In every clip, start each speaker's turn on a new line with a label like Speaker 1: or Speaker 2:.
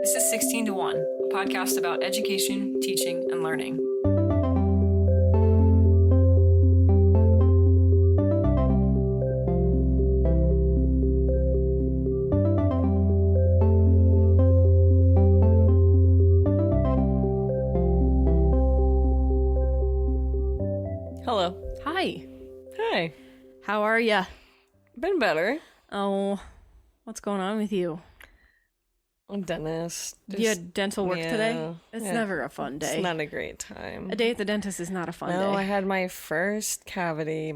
Speaker 1: This is 16 to 1, a podcast about education, teaching, and learning.
Speaker 2: Hello.
Speaker 1: Hi.
Speaker 2: Hi.
Speaker 1: How are ya?
Speaker 2: Been better.
Speaker 1: Oh, what's going on with you?
Speaker 2: I'm dentist.
Speaker 1: You had dental work today? It's never a fun day.
Speaker 2: It's not a great time.
Speaker 1: A day at the dentist is not a fun day.
Speaker 2: No, I had my first cavity,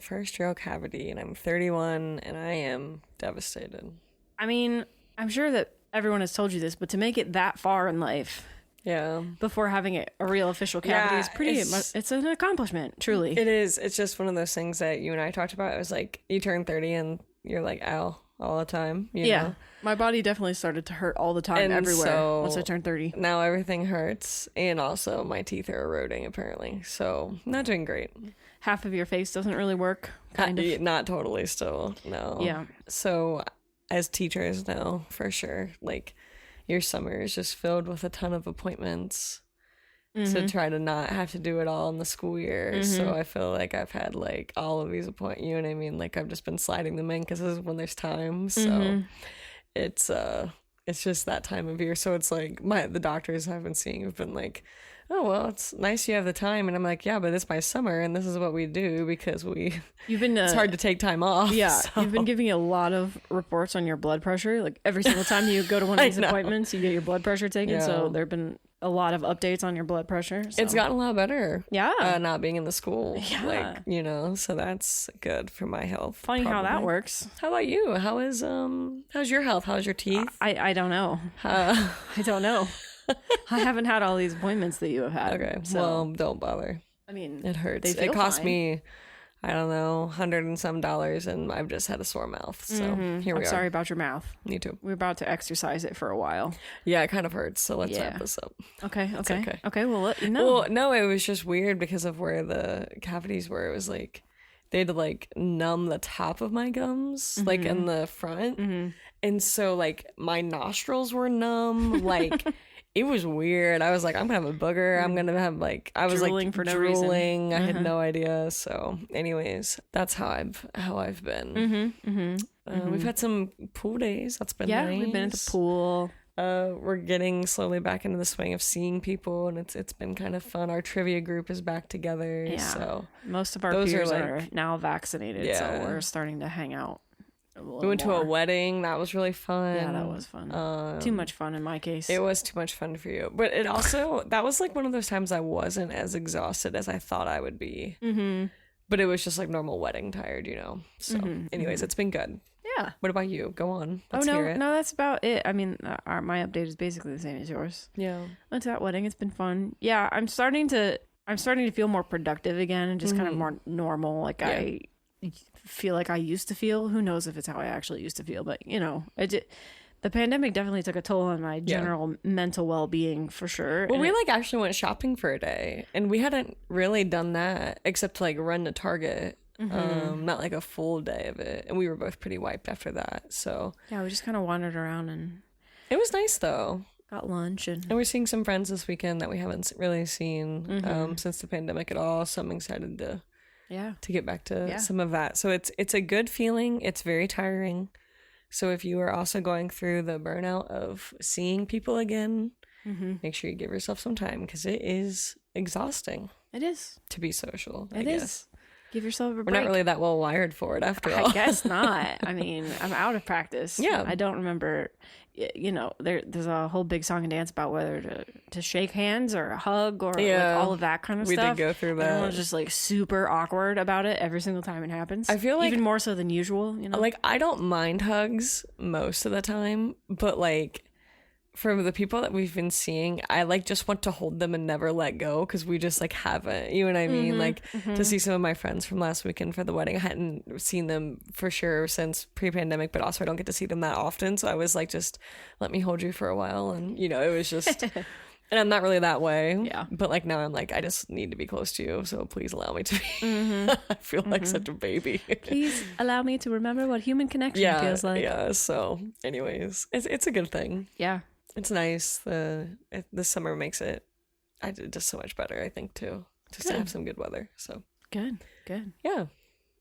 Speaker 2: first real cavity, and I'm 31, and I am devastated.
Speaker 1: I mean, I'm sure that everyone has told you this, but to make it that far in life
Speaker 2: Yeah.
Speaker 1: before having a real official cavity is pretty, it's an accomplishment, truly.
Speaker 2: It is. It's just one of those things that you and I talked about. It was like, you turn 30 and you're like, ow, all the time. You know?
Speaker 1: My body definitely started to hurt all the time,
Speaker 2: And
Speaker 1: everywhere,
Speaker 2: so
Speaker 1: once I turned 30.
Speaker 2: Now everything hurts, and also my teeth are eroding, apparently. So, not doing great.
Speaker 1: Half of your face doesn't really work, kind of.
Speaker 2: Not totally still, no.
Speaker 1: Yeah.
Speaker 2: So, as teachers know, for sure, like, your summer is just filled with a ton of appointments to try to not have to do it all in the school year. So I feel like I've had like all of these appointments, you know what I mean? Like I've just been sliding them in because this is when there's time. So it's just that time of year. So it's like the doctors I've been seeing have been like, oh, well, it's nice you have the time. And I'm like, yeah, but it's my summer and this is what we do because it's hard to take time off.
Speaker 1: Yeah,
Speaker 2: so.
Speaker 1: You've been giving a lot of reports on your blood pressure. Like every single time you go to one of these appointments, you get your blood pressure taken.
Speaker 2: Yeah.
Speaker 1: So there have been a lot of updates on your blood pressure. So.
Speaker 2: It's gotten a lot better.
Speaker 1: Yeah.
Speaker 2: Not being in the school.
Speaker 1: Yeah.
Speaker 2: Like, you know, so that's good for my health.
Speaker 1: Funny how that
Speaker 2: probably.
Speaker 1: works.
Speaker 2: How about you? How's your health? How's your teeth?
Speaker 1: I don't know. I don't know. I haven't had all these appointments that you have had.
Speaker 2: Okay.
Speaker 1: So,
Speaker 2: Well, don't bother.
Speaker 1: I mean,
Speaker 2: It hurts.
Speaker 1: they feel
Speaker 2: It cost
Speaker 1: fine.
Speaker 2: me, I don't know, $100 and some, and I've just had a sore mouth. So here we
Speaker 1: I'm
Speaker 2: are.
Speaker 1: sorry about your mouth.
Speaker 2: Me too.
Speaker 1: We're about to exercise it for a while.
Speaker 2: Yeah, it kind of hurts. So let's
Speaker 1: Yeah.
Speaker 2: wrap this up.
Speaker 1: Okay.
Speaker 2: okay.
Speaker 1: Okay. We'll let you know.
Speaker 2: Well, no, it was just weird because of where the cavities were. It was like they had to like numb the top of my gums, like in the front. And so like my nostrils were numb. Like it was weird. I was like, I'm gonna have a booger. I'm gonna have like I was
Speaker 1: Drooling
Speaker 2: like
Speaker 1: for no
Speaker 2: drooling.
Speaker 1: reason.
Speaker 2: I had no idea. So, anyways, that's how I've been. We've had some pool days. That's been nice.
Speaker 1: We've been at the pool.
Speaker 2: We're getting slowly back into the swing of seeing people, and it's been kind of fun. Our trivia group is back together.
Speaker 1: Yeah.
Speaker 2: So
Speaker 1: Most of our
Speaker 2: those are,
Speaker 1: peers
Speaker 2: like-
Speaker 1: are now vaccinated, so
Speaker 2: Yeah.
Speaker 1: we're starting to hang out.
Speaker 2: we went to a wedding. That was really fun.
Speaker 1: Yeah, that was fun. Too much fun in my case.
Speaker 2: It was too much fun for you. But it also, that was like one of those times I wasn't as exhausted as I thought I would be. But it was just like normal wedding tired, you know? So, anyways, it's been good.
Speaker 1: Yeah.
Speaker 2: What about you? Go on.
Speaker 1: Oh,
Speaker 2: Let's
Speaker 1: no,
Speaker 2: hear it.
Speaker 1: no, that's about it. I mean, my update is basically the same as yours.
Speaker 2: Yeah.
Speaker 1: Went to that wedding. It's been fun. Yeah, I'm starting to feel more productive again and just kind of more normal. Like I feel like I used to feel. Who knows if it's how I actually used to feel, but you know, the pandemic definitely took a toll on my general mental well-being for sure.
Speaker 2: Well,
Speaker 1: And
Speaker 2: we like actually went shopping for a day, and we hadn't really done that except to like run to Target. Not like a full day of it, and we were both pretty wiped after that. So
Speaker 1: yeah, we just kind of wandered around and
Speaker 2: it was nice though.
Speaker 1: got lunch and
Speaker 2: And we're seeing some friends this weekend that we haven't really seen since the pandemic at all. So I'm excited to get back to some of that. So it's a good feeling. It's very tiring. So if you are also going through the burnout of seeing people again, make sure you give yourself some time because it is exhausting
Speaker 1: it is.
Speaker 2: to be social.
Speaker 1: It is. Give yourself a break.
Speaker 2: We're not really that well wired for it after all.
Speaker 1: I guess not. I mean, I'm out of practice.
Speaker 2: Yeah.
Speaker 1: I don't remember, you know, there's a whole big song and dance about whether to shake hands or a hug or like all of that kind of
Speaker 2: We
Speaker 1: stuff.
Speaker 2: did go through that.
Speaker 1: Everyone's just like super awkward about it every single time it happens.
Speaker 2: I feel like-
Speaker 1: even more so than usual, you know?
Speaker 2: Like, I don't mind hugs most of the time, but like for the people that we've been seeing, I like just want to hold them and never let go because we just like haven't, you know what I mean? Like to see some of my friends from last weekend for the wedding, I hadn't seen them for sure since pre-pandemic, but also I don't get to see them that often. So I was like, just let me hold you for a while. And you know, it was just, and I'm not really that way.
Speaker 1: Yeah.
Speaker 2: But like now I'm like, I just need to be close to you. So please allow me to be. I feel like such a baby.
Speaker 1: Please allow me to remember what human connection feels like.
Speaker 2: Yeah. So anyways, it's a good thing.
Speaker 1: Yeah.
Speaker 2: It's nice. The summer makes it just so much better, I think, too. Just to have some good weather. So
Speaker 1: Good.
Speaker 2: yeah.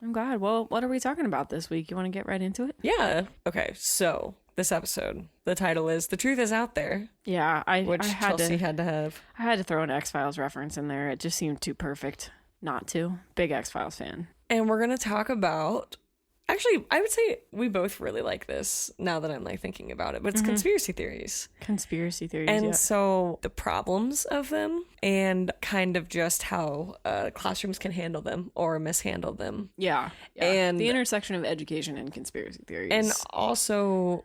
Speaker 1: I'm glad. Well, what are we talking about this week? You want to get right into it?
Speaker 2: Yeah. Okay. So this episode, the title is "The Truth Is Out There,"
Speaker 1: Yeah,
Speaker 2: which
Speaker 1: I had
Speaker 2: Chelsea
Speaker 1: to
Speaker 2: had to have.
Speaker 1: I had to throw an X-Files reference in there. It just seemed too perfect not to. Big X-Files fan.
Speaker 2: And we're gonna talk about. Actually, I would say we both really like this now that I'm like thinking about it, but it's conspiracy theories.
Speaker 1: Conspiracy theories.
Speaker 2: And
Speaker 1: yeah.
Speaker 2: so the problems of them and kind of just how classrooms can handle them or mishandle them.
Speaker 1: Yeah.
Speaker 2: And
Speaker 1: the intersection of education and conspiracy theories.
Speaker 2: And also,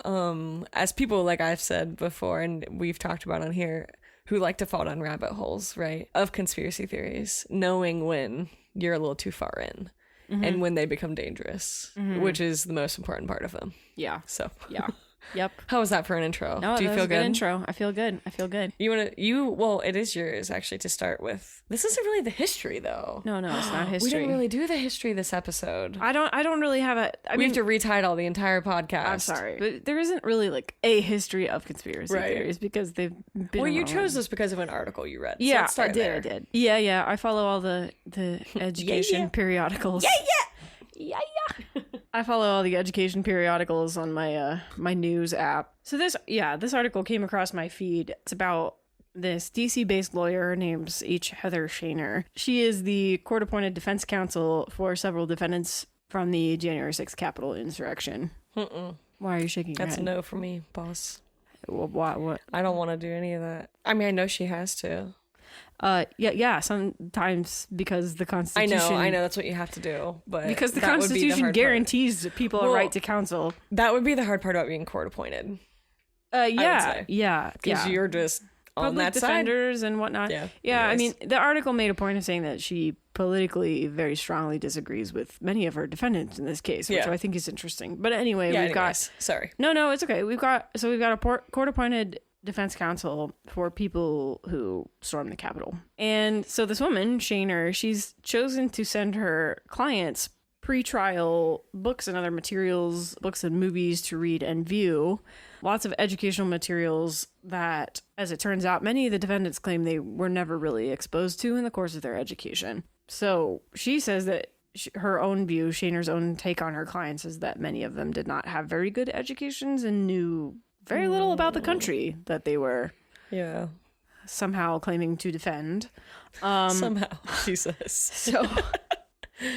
Speaker 2: as people, like I've said before, and we've talked about on here, who like to fall down rabbit holes, right, of conspiracy theories, knowing when you're a little too far in. And when they become dangerous, which is the most important part of them.
Speaker 1: Yeah.
Speaker 2: So
Speaker 1: Yeah. Yep.
Speaker 2: how was that for an intro?
Speaker 1: No,
Speaker 2: Do you
Speaker 1: that was
Speaker 2: feel
Speaker 1: a good
Speaker 2: good?
Speaker 1: intro. I feel good.
Speaker 2: Well, it is yours actually to start with. This isn't really the history though.
Speaker 1: No, it's not
Speaker 2: We
Speaker 1: history.
Speaker 2: didn't really do the history this episode.
Speaker 1: I don't really have a. I
Speaker 2: We
Speaker 1: mean,
Speaker 2: have to retitle the entire podcast.
Speaker 1: I'm sorry, but there isn't really like a history of conspiracy
Speaker 2: Right.
Speaker 1: theories because they've been.
Speaker 2: Well, you
Speaker 1: around.
Speaker 2: chose this because of an article you read. So
Speaker 1: Yeah,
Speaker 2: let's start
Speaker 1: I did.
Speaker 2: there.
Speaker 1: I did. Yeah. I follow all the education periodicals. Yeah. I follow all the education periodicals on my my news app. So this article came across my feed. It's about this DC-based lawyer named H. Heather Shaner. She is the court-appointed defense counsel for several defendants from the January 6th Capitol insurrection. Why are you shaking your
Speaker 2: That's a
Speaker 1: head?
Speaker 2: no for me, boss.
Speaker 1: What?
Speaker 2: I don't want to do any of that. I mean, I know she has to.
Speaker 1: Yeah. Sometimes because the Constitution.
Speaker 2: I know that's what you have to do, but
Speaker 1: Because the
Speaker 2: that would be
Speaker 1: Constitution
Speaker 2: hard part.
Speaker 1: guarantees people a
Speaker 2: Well,
Speaker 1: right to counsel.
Speaker 2: That would be the hard part about being court appointed.
Speaker 1: Yeah.
Speaker 2: Because you're just on
Speaker 1: public
Speaker 2: that side.
Speaker 1: defenders and whatnot.
Speaker 2: Yeah.
Speaker 1: I mean, the article made a point of saying that she politically very strongly disagrees with many of her defendants in this case, which
Speaker 2: Yeah.
Speaker 1: I think is interesting. But anyway,
Speaker 2: Yeah,
Speaker 1: we've got
Speaker 2: anyways, sorry.
Speaker 1: no, it's okay. We've got a court-appointed defense counsel for people who stormed the Capitol, and so this woman Shaner, she's chosen to send her clients pre-trial books and other materials, books and movies to read and view. Lots of educational materials that, as it turns out, many of the defendants claim they were never really exposed to in the course of their education. So she says that her own view, Shaner's own take on her clients, is that many of them did not have very good educations and knew very little about the country that they were
Speaker 2: Yeah.
Speaker 1: somehow claiming to defend.
Speaker 2: Somehow, she says.
Speaker 1: So,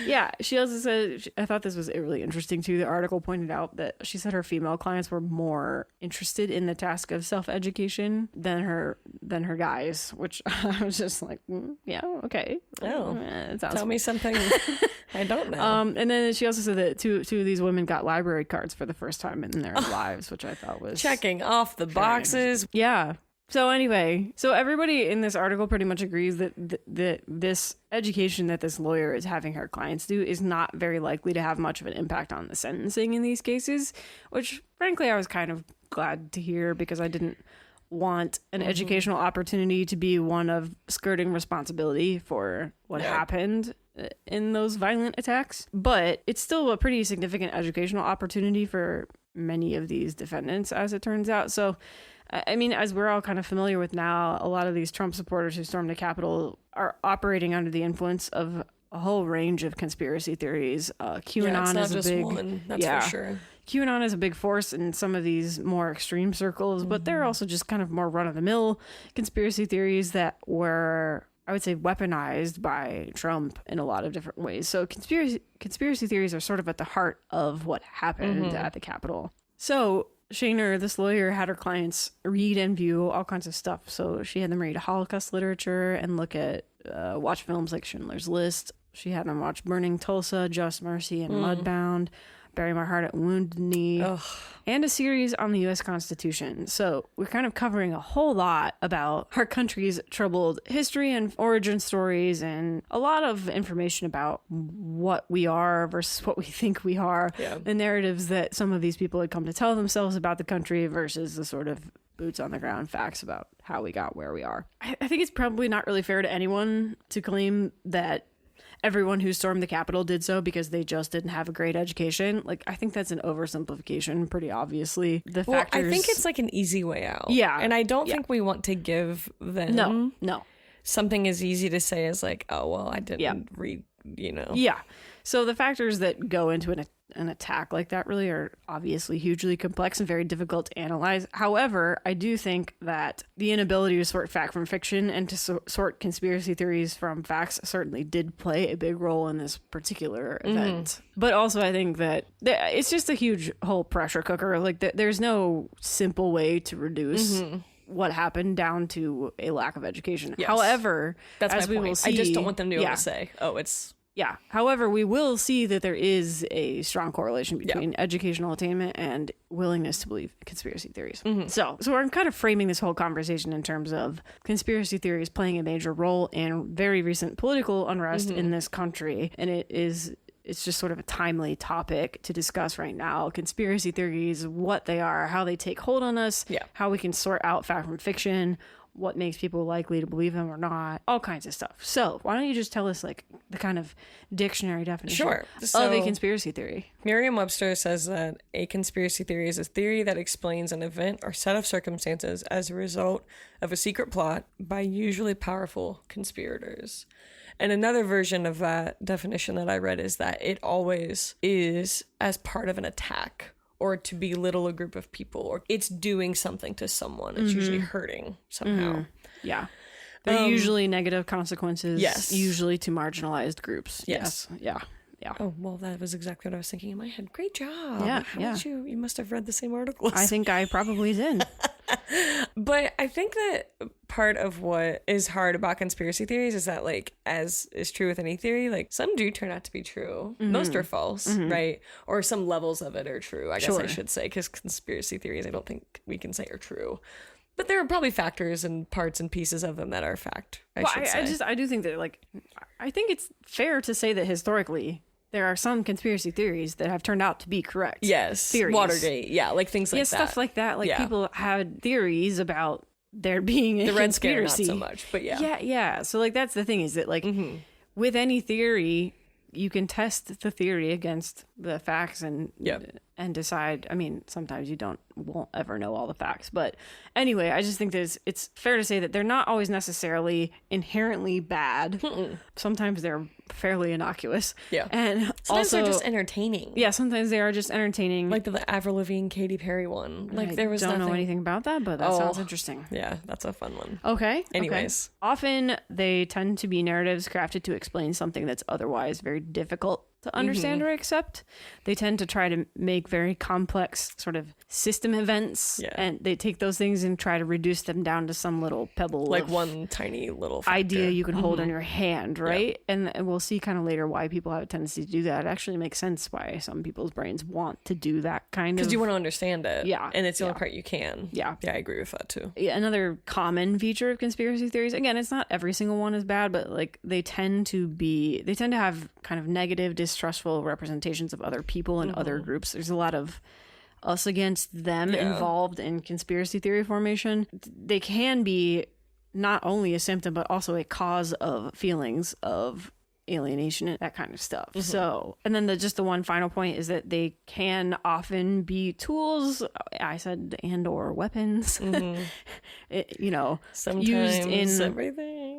Speaker 1: yeah, she also said, I thought this was really interesting too. The article pointed out that she said her female clients were more interested in the task of self-education than her guys, which I was just like, yeah, okay.
Speaker 2: Oh,
Speaker 1: it sounds
Speaker 2: tell me something I don't know.
Speaker 1: And then she also said that two of these women got library cards for the first time in their lives, which I thought was
Speaker 2: Checking off the boxes.
Speaker 1: Yeah. So anyway, everybody in this article pretty much agrees that this education that this lawyer is having her clients do is not very likely to have much of an impact on the sentencing in these cases, which frankly I was kind of glad to hear because I didn't want an educational opportunity to be one of skirting responsibility for what happened in those violent attacks. But it's still a pretty significant educational opportunity for many of these defendants, as it turns out. So I mean, as we're all kind of familiar with now, a lot of these Trump supporters who stormed the Capitol are operating under the influence of a whole range of conspiracy theories. QAnon
Speaker 2: it's not
Speaker 1: is a
Speaker 2: just
Speaker 1: big
Speaker 2: one, that's for sure.
Speaker 1: QAnon is a big force in some of these more extreme circles, but they're also just kind of more run-of-the-mill conspiracy theories that were, I would say, weaponized by Trump in a lot of different ways. So conspiracy theories are sort of at the heart of what happened at the Capitol. So Shaner, this lawyer, had her clients read and view all kinds of stuff. So she had them read Holocaust literature and watch films like Schindler's List. She had them watch Burning Tulsa, Just Mercy, and Mudbound, Bury My Heart at Wounded Knee, and a series on the U.S. Constitution. So we're kind of covering a whole lot about our country's troubled history and origin stories, and a lot of information about what we are versus what we think we are, the narratives that some of these people had come to tell themselves about the country versus the sort of boots on the ground facts about how we got where we are. I think it's probably not really fair to anyone to claim that everyone who stormed the Capitol did so because they just didn't have a great education. Like, I think that's an oversimplification, pretty obviously. The factors...
Speaker 2: I think it's like an easy way out.
Speaker 1: Yeah.
Speaker 2: And I don't think we want to give them...
Speaker 1: No.
Speaker 2: Something as easy to say as like, oh, well, I didn't read, you know.
Speaker 1: Yeah. So the factors that go into an attack like that really are obviously hugely complex and very difficult to analyze. However, I do think that the inability to sort fact from fiction and to sort conspiracy theories from facts certainly did play a big role in this particular event. But also I think that it's just a huge whole pressure cooker. Like there's no simple way to reduce what happened down to a lack of education.
Speaker 2: Yes.
Speaker 1: However,
Speaker 2: that's
Speaker 1: as
Speaker 2: my
Speaker 1: we
Speaker 2: point.
Speaker 1: will see,
Speaker 2: I just don't want them to be able to say, oh, it's...
Speaker 1: Yeah. However, we will see that there is a strong correlation between educational attainment and willingness to believe conspiracy theories. So we're kind of framing this whole conversation in terms of conspiracy theories playing a major role in very recent political unrest in this country. And it's just sort of a timely topic to discuss right now. Conspiracy theories, what they are, how they take hold on us, how we can sort out fact from fiction, what makes people likely to believe them or not, all kinds of stuff. So why don't you just tell us like the kind of dictionary definition of a conspiracy theory?
Speaker 2: Merriam-Webster says that a conspiracy theory is a theory that explains an event or set of circumstances as a result of a secret plot by usually powerful conspirators. And another version of that definition that I read is that it always is as part of an attack or to belittle a group of people, or it's doing something to someone. It's usually hurting somehow.
Speaker 1: Yeah. They're usually negative consequences.
Speaker 2: Yes.
Speaker 1: Usually to marginalized groups.
Speaker 2: Yes.
Speaker 1: Yeah.
Speaker 2: Oh, well, that was exactly what I was thinking in my head. Great job.
Speaker 1: Yeah.
Speaker 2: How did you must have read the same articles.
Speaker 1: I think I probably did.
Speaker 2: But I think that part of what is hard about conspiracy theories is that, like, as is true with any theory, like, some do turn out to be true. Most are false, right? Or some levels of it are true, I guess I should say, because conspiracy theories, I don't think we can say are true. But there are probably factors and parts and pieces of them that are fact,
Speaker 1: I do think that, like, I think it's fair to say that historically there are some conspiracy theories that have turned out to be correct.
Speaker 2: Yes.
Speaker 1: Theories.
Speaker 2: Watergate. Yeah, like things like that.
Speaker 1: Yeah, stuff like that. Like people had theories about there being a
Speaker 2: the Red Scare,
Speaker 1: conspiracy.
Speaker 2: not so much, but yeah.
Speaker 1: Yeah. So like that's the thing is that like with any theory, you can test the theory against the facts and decide. I mean, sometimes you won't ever know all the facts, but anyway, I just think it's fair to say that they're not always necessarily inherently bad. Sometimes they're fairly innocuous. Yeah, and
Speaker 2: sometimes
Speaker 1: also
Speaker 2: they're just entertaining.
Speaker 1: Yeah, sometimes they are just entertaining.
Speaker 2: Like the Avril Lavigne, Katy Perry one. Like there was
Speaker 1: don't know anything about that, but that sounds interesting.
Speaker 2: Yeah, that's a fun one.
Speaker 1: Okay.
Speaker 2: Anyways,
Speaker 1: often they tend to be narratives crafted to explain something that's otherwise very difficult to understand or accept. They tend to try to make very complex sort of system events, and they take those things and try to reduce them down to some little pebble,
Speaker 2: like one tiny little factor.
Speaker 1: Idea you can hold in your hand, right? And we'll see kind of later why people have a tendency to do that. It actually makes sense why some people's brains want to do that kind of,
Speaker 2: because you want to understand it. Yeah, and it's the only part you can.
Speaker 1: Yeah,
Speaker 2: I agree with that too.
Speaker 1: Yeah, another common feature of conspiracy theories, again, it's not every single one is bad, but like they tend to have kind of negative, distrustful representations of other people and other groups. There's a lot of us against them involved in conspiracy theory formation. They can be not only a symptom but also a cause of feelings of alienation and that kind of stuff. So, and then the one final point is that they can often be tools, I said, and or weapons,
Speaker 2: sometimes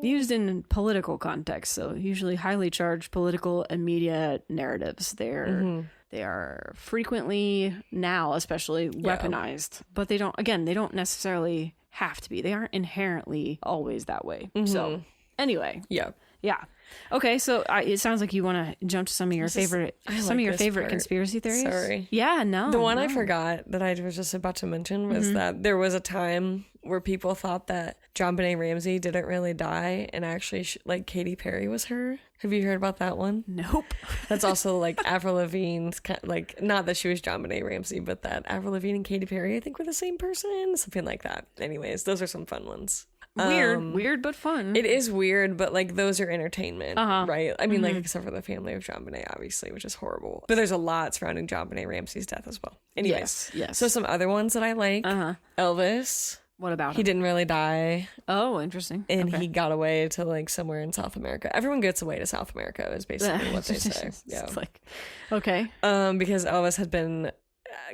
Speaker 1: used in political context. So usually highly charged political and media narratives. They are frequently now especially weaponized, but they don't necessarily have to be. They aren't inherently always that way. So anyway. Yeah. Okay, so it sounds like you want to jump to some of your favorite conspiracy theories.
Speaker 2: Sorry.
Speaker 1: Yeah, no.
Speaker 2: The one I forgot that I was just about to mention was that there was a time where people thought that JonBenet Ramsey didn't really die, and actually, like, Katy Perry was her. Have you heard about that one?
Speaker 1: Nope.
Speaker 2: That's also like Avril Lavigne's, like, not that she was JonBenet Ramsey, but that Avril Lavigne and Katy Perry, I think, were the same person, something like that. Anyways, those are some fun ones.
Speaker 1: Weird but fun.
Speaker 2: It is weird, but like those are entertainment, right? I mean, like, except for the family of JonBenet, obviously, which is horrible. But there's a lot surrounding JonBenet Ramsey's death as well. Anyways,
Speaker 1: yes.
Speaker 2: So some other ones that I like: Elvis,
Speaker 1: What about
Speaker 2: He
Speaker 1: him?
Speaker 2: didn't really die,
Speaker 1: Oh, interesting.
Speaker 2: and
Speaker 1: Okay.
Speaker 2: he got away to like somewhere in South America. Everyone gets away to South America is basically what they say. Yeah.
Speaker 1: It's like, okay.
Speaker 2: Because Elvis had been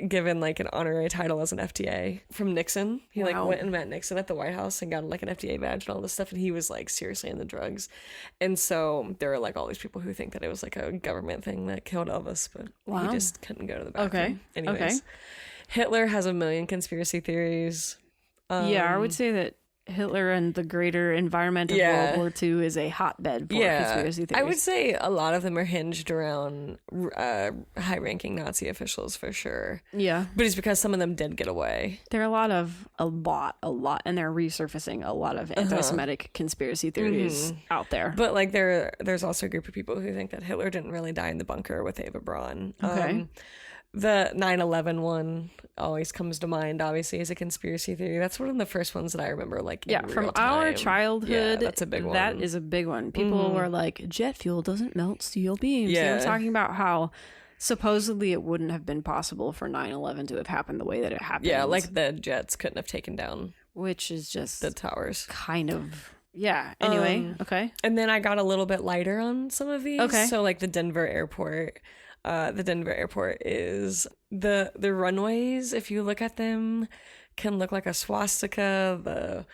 Speaker 2: given like an honorary title as an FDA from Nixon. He like
Speaker 1: Wow.
Speaker 2: went and met Nixon at the White House and got like an FDA badge and all this stuff, and he was like seriously into drugs. And so there are like all these people who think that it was like a government thing that killed Elvis, but
Speaker 1: Wow.
Speaker 2: he just couldn't go to the bathroom.
Speaker 1: Okay.
Speaker 2: Anyways,
Speaker 1: Okay.
Speaker 2: Hitler has a million conspiracy theories.
Speaker 1: Yeah, I would say that Hitler and the greater environment of
Speaker 2: Yeah.
Speaker 1: World War II is a hotbed for conspiracy theories.
Speaker 2: I would say a lot of them are hinged around high-ranking Nazi officials for sure.
Speaker 1: Yeah.
Speaker 2: But it's because some of them did get away.
Speaker 1: There are a lot, and they're resurfacing a lot of anti-Semitic conspiracy theories out there.
Speaker 2: But like there's also a group of people who think that Hitler didn't really die in the bunker with Eva Braun.
Speaker 1: Okay.
Speaker 2: The 9/11 one always comes to mind, obviously, as a conspiracy theory. That's one of the first ones that I remember, like, in
Speaker 1: Yeah, from
Speaker 2: real
Speaker 1: our
Speaker 2: time.
Speaker 1: childhood,
Speaker 2: Yeah, that's a big one.
Speaker 1: That is a big one. People were like, jet fuel doesn't melt steel beams. They were
Speaker 2: Yeah.
Speaker 1: talking about how supposedly it wouldn't have been possible for 9/11 to have happened the way that it happened.
Speaker 2: Yeah, like the jets couldn't have taken down
Speaker 1: which is just
Speaker 2: the towers.
Speaker 1: kind of, yeah. Anyway, okay.
Speaker 2: And then I got a little bit lighter on some of these.
Speaker 1: Okay.
Speaker 2: So like the Denver airport. The Denver airport is the runways, if you look at them, can look like a swastika.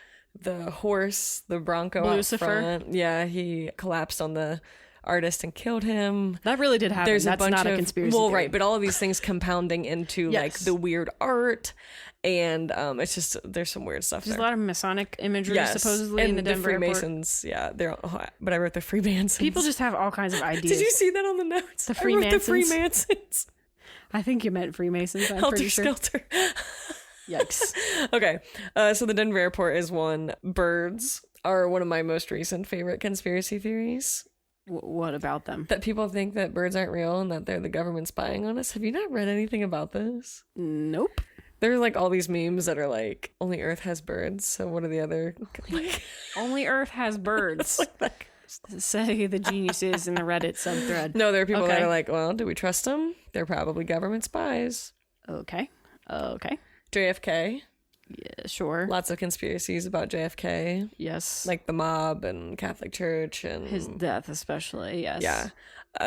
Speaker 2: The horse, the Bronco out
Speaker 1: Lucifer?
Speaker 2: front. Yeah, he collapsed on the artist and killed him.
Speaker 1: That really did happen.
Speaker 2: There's
Speaker 1: That's
Speaker 2: a bunch
Speaker 1: not
Speaker 2: of
Speaker 1: a conspiracy
Speaker 2: well,
Speaker 1: theory.
Speaker 2: right, but all of these things compounding into like
Speaker 1: Yes.
Speaker 2: the weird art, and it's just there's some weird stuff
Speaker 1: There's
Speaker 2: there.
Speaker 1: a lot of Masonic imagery
Speaker 2: Yes,
Speaker 1: supposedly
Speaker 2: and
Speaker 1: in the Denver airport.
Speaker 2: Freemasons. Yeah, they're. But I wrote the Freemasons.
Speaker 1: People just have all kinds of ideas.
Speaker 2: Did you see that on the notes?
Speaker 1: The
Speaker 2: I wrote the
Speaker 1: Freemasons?
Speaker 2: Freemasons.
Speaker 1: I think you meant Freemasons. I'm
Speaker 2: Helter
Speaker 1: pretty sure.
Speaker 2: Skelter.
Speaker 1: Yikes.
Speaker 2: Okay, so the Denver airport is one. Birds are one of my most recent favorite conspiracy theories.
Speaker 1: What about them?
Speaker 2: That people think that birds aren't real and that they're the government spying on us. Have you not read anything about this?
Speaker 1: Nope.
Speaker 2: There's like all these memes that are like, only Earth has birds. So what are the other? Like,
Speaker 1: Only Earth has birds. Say the geniuses in the Reddit subthread.
Speaker 2: no, there are people that
Speaker 1: Okay.
Speaker 2: are like, well, do we trust them? They're probably government spies.
Speaker 1: Okay. Okay.
Speaker 2: JFK.
Speaker 1: Yeah, sure.
Speaker 2: Lots of conspiracies about JFK,
Speaker 1: Yes.
Speaker 2: like the mob and Catholic Church and
Speaker 1: his death, especially. Yes.
Speaker 2: yeah.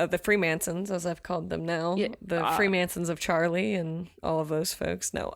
Speaker 2: The Freemasons, as I've called them now,
Speaker 1: Yeah,
Speaker 2: the Freemasons of Charlie and all of those folks. No,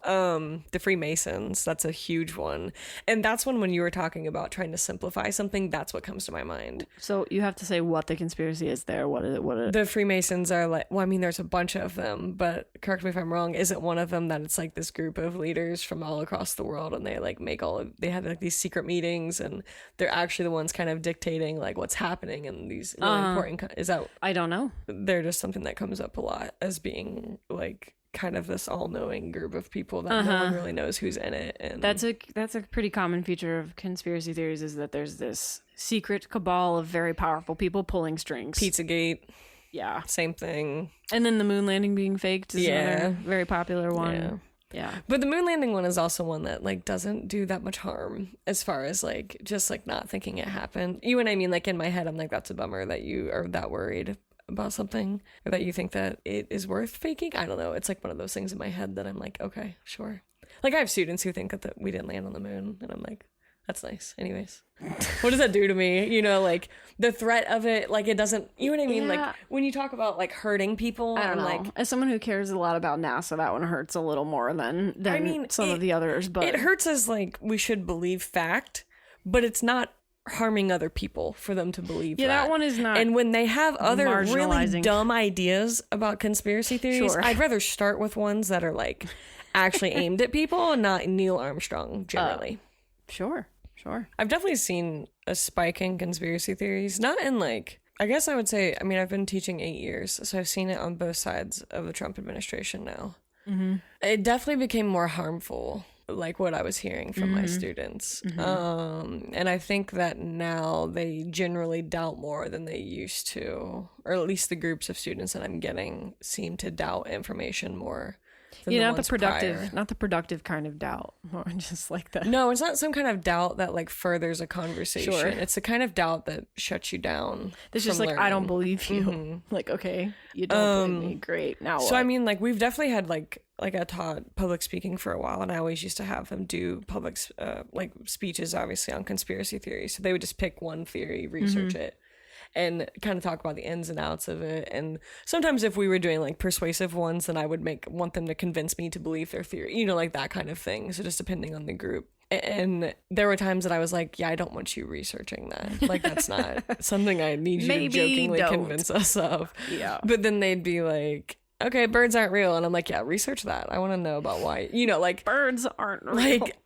Speaker 2: the Freemasons, that's a huge one. And that's when you were talking about trying to simplify something, that's what comes to my mind.
Speaker 1: So you have to say what the conspiracy is there. What is it? What is it?
Speaker 2: The Freemasons are like, well, I mean, there's a bunch of them, but correct me if I'm wrong, isn't one of them that it's like this group of leaders from all across the world and they like they have like these secret meetings and they're actually the ones kind of dictating like what's happening in these really important, is that,
Speaker 1: I don't know.
Speaker 2: they're just something that comes up a lot as being like kind of this all-knowing group of people that no one really knows who's in it. And
Speaker 1: That's a pretty common feature of conspiracy theories is that there's this secret cabal of very powerful people pulling strings.
Speaker 2: Pizzagate,
Speaker 1: Yeah.
Speaker 2: same thing.
Speaker 1: And then the moon landing being faked is
Speaker 2: Yeah.
Speaker 1: another very popular one.
Speaker 2: Yeah.
Speaker 1: Yeah.
Speaker 2: But the moon landing one is also one that like doesn't do that much harm as far as like just like not thinking it happened. You know what I mean? Like in my head, I'm like, that's a bummer that you are that worried about something or that you think that it is worth faking. I don't know. It's like one of those things in my head that I'm like, okay, sure. Like I have students who think that we didn't land on the moon, and I'm like, that's nice. Anyways, what does that do to me? You know, like the threat of it, like it doesn't, you know what I mean?
Speaker 1: Yeah.
Speaker 2: Like when you talk about like hurting people,
Speaker 1: I don't know.
Speaker 2: like,
Speaker 1: As someone who cares a lot about NASA, that one hurts a little more than
Speaker 2: I mean,
Speaker 1: some of the others. But
Speaker 2: it hurts as like we should believe fact, but it's not harming other people for them to believe
Speaker 1: that one is not.
Speaker 2: And when they have other really
Speaker 1: marginalizing.
Speaker 2: dumb ideas about conspiracy theories,
Speaker 1: Sure.
Speaker 2: I'd rather start with ones that are like actually aimed at people and not Neil Armstrong generally.
Speaker 1: Sure.
Speaker 2: I've definitely seen a spike in conspiracy theories, not in like, I guess I would say, I mean, I've been teaching 8 years, so I've seen it on both sides of the Trump administration now. Mm-hmm. It definitely became more harmful, like what I was hearing from my students. And I think that now they generally doubt more than they used to, or at least the groups of students that I'm getting seem to doubt information more than
Speaker 1: Yeah,
Speaker 2: the
Speaker 1: not the
Speaker 2: ones
Speaker 1: productive,
Speaker 2: prior.
Speaker 1: not the productive kind of doubt, or just like the
Speaker 2: No, it's not some kind of doubt that like furthers a conversation.
Speaker 1: Sure.
Speaker 2: It's the kind of doubt that shuts you down.
Speaker 1: It's just
Speaker 2: from
Speaker 1: like, I don't
Speaker 2: learning.
Speaker 1: believe you. Like, okay, you don't believe me. Great. Now
Speaker 2: So
Speaker 1: what?
Speaker 2: I mean, like we've definitely had like I taught public speaking for a while, and I always used to have them do public like speeches, obviously on conspiracy theories. So they would just pick one theory, research it, and kind of talk about the ins and outs of it. And sometimes if we were doing like persuasive ones, then I would want them to convince me to believe their theory, you know, like that kind of thing. So just depending on the group. And there were times that I was like, yeah, I don't want you researching that. Like, that's not something I need you
Speaker 1: Maybe
Speaker 2: to jokingly
Speaker 1: don't.
Speaker 2: convince us of.
Speaker 1: Yeah.
Speaker 2: But then they'd be like, okay, birds aren't real. And I'm like, yeah, research that. I want to know about why, you know, like,
Speaker 1: Birds aren't real.
Speaker 2: like,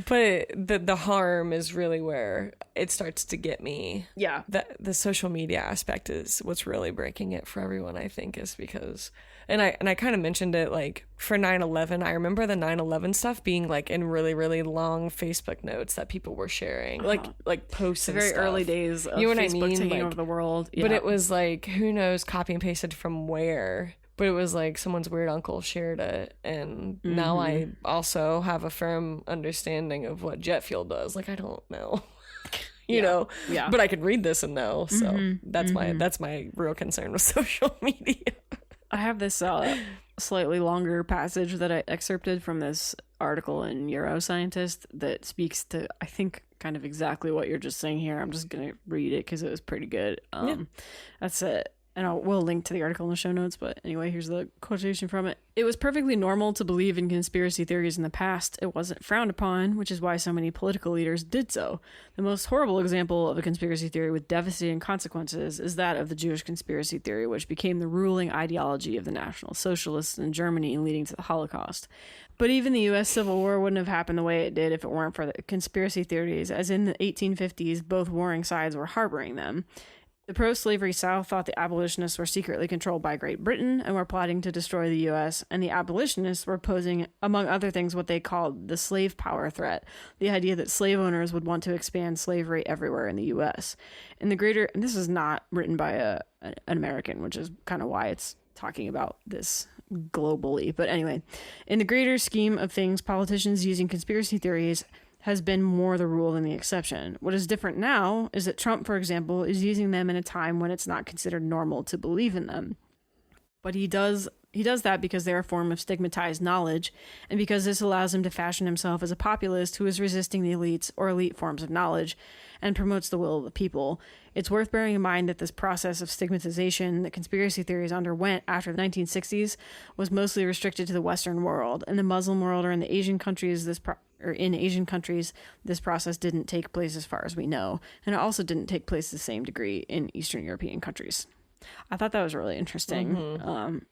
Speaker 2: but the harm is really where it starts to get me.
Speaker 1: Yeah.
Speaker 2: The social media aspect is what's really breaking it for everyone, I think, is because, and I kind of mentioned it, like for 9/11, I remember the 9/11 stuff being like in really, really long Facebook notes that people were sharing, like posts
Speaker 1: The
Speaker 2: and
Speaker 1: very
Speaker 2: stuff.
Speaker 1: early days of
Speaker 2: You know what I
Speaker 1: Facebook
Speaker 2: mean?
Speaker 1: taking
Speaker 2: Like,
Speaker 1: over the world.
Speaker 2: But
Speaker 1: Yeah.
Speaker 2: it was like, who knows, copy and pasted from where. But it was like someone's weird uncle shared it. And now I also have a firm understanding of what jet fuel does. Like, I don't know. you know?
Speaker 1: Yeah.
Speaker 2: But I could read this and know. So that's my real concern with social media.
Speaker 1: I have this slightly longer passage that I excerpted from this article in Euroscientist that speaks to, I think, kind of exactly what you're just saying here. I'm just going to read it because it was pretty good. That's it. And we'll link to the article in the show notes. But anyway, here's the quotation from it. It was perfectly normal to believe in conspiracy theories in the past. It wasn't frowned upon, which is why so many political leaders did so. The most horrible example of a conspiracy theory with devastating consequences is that of the Jewish conspiracy theory, which became the ruling ideology of the National Socialists in Germany, leading to the Holocaust. But even the U.S. Civil War wouldn't have happened the way it did if it weren't for the conspiracy theories, as in the 1850s, both warring sides were harboring them. The pro-slavery South thought the abolitionists were secretly controlled by Great Britain and were plotting to destroy the U.S., and the abolitionists were posing, among other things, what they called the slave power threat, the idea that slave owners would want to expand slavery everywhere in the U.S. In the greater, and this is not written by an American, which is kind of why it's talking about this globally, but anyway, in the greater scheme of things, politicians using conspiracy theories has been more the rule than the exception. What is different now is that Trump, for example, is using them in a time when it's not considered normal to believe in them. But he does that because they're a form of stigmatized knowledge, and because this allows him to fashion himself as a populist who is resisting the elites or elite forms of knowledge and promotes the will of the people. It's worth bearing in mind that this process of stigmatization that conspiracy theories underwent after the 1960s was mostly restricted to the Western world. In the Muslim world or in the Asian countries, this process didn't take place as far as we know, and it also didn't take place to the same degree in Eastern European countries. I thought that was really interesting.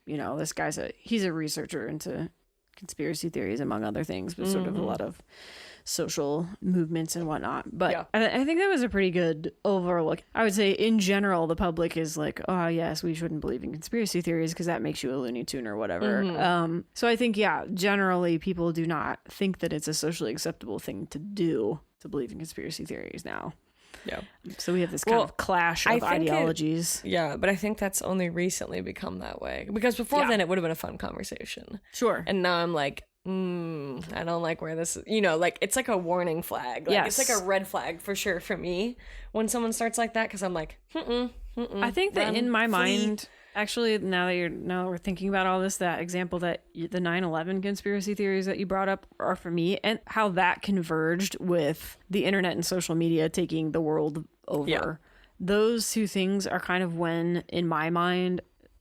Speaker 1: You know, this guy's he's a researcher into conspiracy theories, among other things, but sort of a lot of social movements and whatnot. But
Speaker 2: Yeah.
Speaker 1: I think that was a pretty good overlook. I would say in general, the public is like, oh yes, we shouldn't believe in conspiracy theories because that makes you a Looney Tune or whatever. So I think, yeah, generally people do not think that it's a socially acceptable thing to do to believe in conspiracy theories now.
Speaker 2: Yeah.
Speaker 1: So we have this kind of clash of ideologies.
Speaker 2: Yeah, but I think that's only recently become that way. Because before then, it would have been a fun conversation.
Speaker 1: Sure.
Speaker 2: And now I'm like, I don't like where this is. You know, like, it's like a warning flag. Like, it's like a red flag for sure for me when someone starts like that, because I'm like,
Speaker 1: I think that in my mind, actually, now that we're thinking about all this, that example that the 9/11 conspiracy theories that you brought up are for me, and how that converged with the internet and social media taking the world over.
Speaker 2: Yeah.
Speaker 1: Those two things are kind of when, in my mind,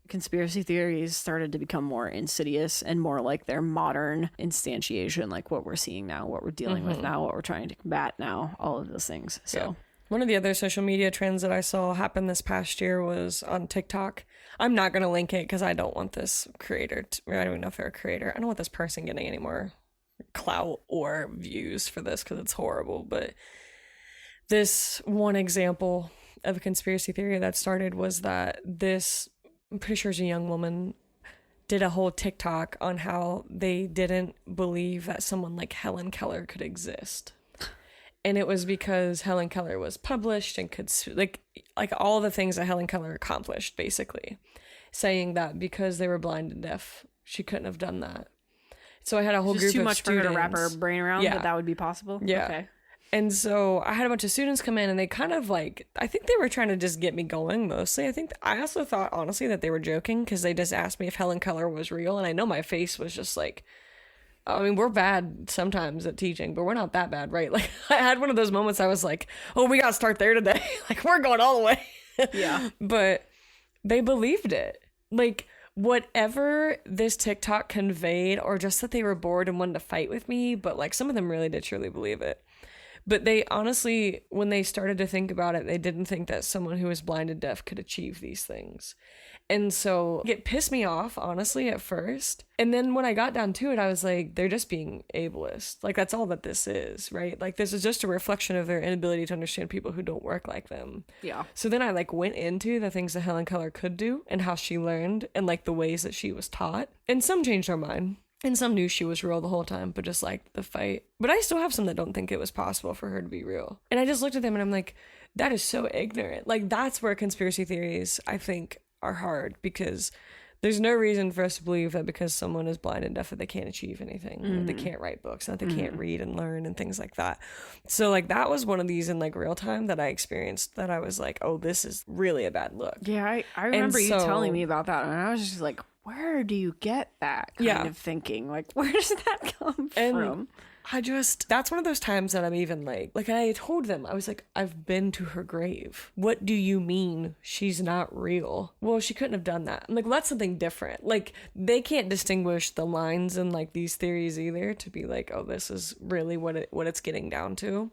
Speaker 1: conspiracy theories started to become more insidious and more like their modern instantiation, like what we're seeing now, what we're dealing with now, what we're trying to combat now, all of those things. So.
Speaker 2: Yeah. One of the other social media trends that I saw happen this past year was on TikTok. I'm not going to link it because I don't want this creator I don't even know if they're a creator. I don't want this person getting any more clout or views for this because it's horrible. But this one example of a conspiracy theory that started was that I'm pretty sure it's a young woman, did a whole TikTok on how they didn't believe that someone like Helen Keller could exist. And it was because Helen Keller was published and could, like all the things that Helen Keller accomplished, basically. Saying that because they were blind and deaf, she couldn't have done that. So I had a whole
Speaker 1: It's
Speaker 2: group
Speaker 1: just too
Speaker 2: of
Speaker 1: much
Speaker 2: students.
Speaker 1: for her to wrap her brain around that would be possible.
Speaker 2: Yeah.
Speaker 1: Okay.
Speaker 2: And so I had a bunch of students come in and they kind of like, I think they were trying to just get me going mostly. I also thought, honestly, that they were joking because they just asked me if Helen Keller was real. And I know my face was just like, I mean, we're bad sometimes at teaching, but we're not that bad, right? Like, I had one of those moments I was like, oh, we got to start there today. Like, we're going all the way.
Speaker 1: Yeah.
Speaker 2: But they believed it. Like, whatever this TikTok conveyed, or just that they were bored and wanted to fight with me, but like some of them really did truly believe it. But they honestly, when they started to think about it, they didn't think that someone who was blind and deaf could achieve these things. And so it pissed me off, honestly, at first. And then when I got down to it, I was like, they're just being ableist. Like, that's all that this is, right? Like, this is just a reflection of their inability to understand people who don't work like them.
Speaker 1: Yeah.
Speaker 2: So then I, like, went into the things that Helen Keller could do and how she learned and, like, the ways that she was taught. And some changed their mind. And some knew she was real the whole time, but just liked the fight. But I still have some that don't think it was possible for her to be real. And I just looked at them and I'm like, that is so ignorant. Like, that's where conspiracy theories, I think, are hard, because there's no reason for us to believe that because someone is blind and deaf that they can't achieve anything, that they can't write books, that they can't read and learn and things like that. So like that was one of these in like real time that I experienced that I was like, oh, this is really a bad look.
Speaker 1: Yeah, I remember you telling me about that, and I was just like, where do you get that kind of thinking? Like, where does that come from?
Speaker 2: That's one of those times that I'm even like I told them, I was like, I've been to her grave. What do you mean she's not real? Well, she couldn't have done that. I'm like, well, that's something different. Like, they can't distinguish the lines in like these theories either to be like, oh, this is really what it's getting down to.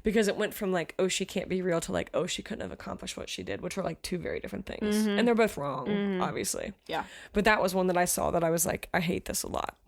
Speaker 2: Because it went from like, oh, she can't be real to like, oh, she couldn't have accomplished what she did, which were like two very different things. Mm-hmm. And they're both wrong, obviously.
Speaker 1: Yeah.
Speaker 2: But that was one that I saw that I was like, I hate this a lot.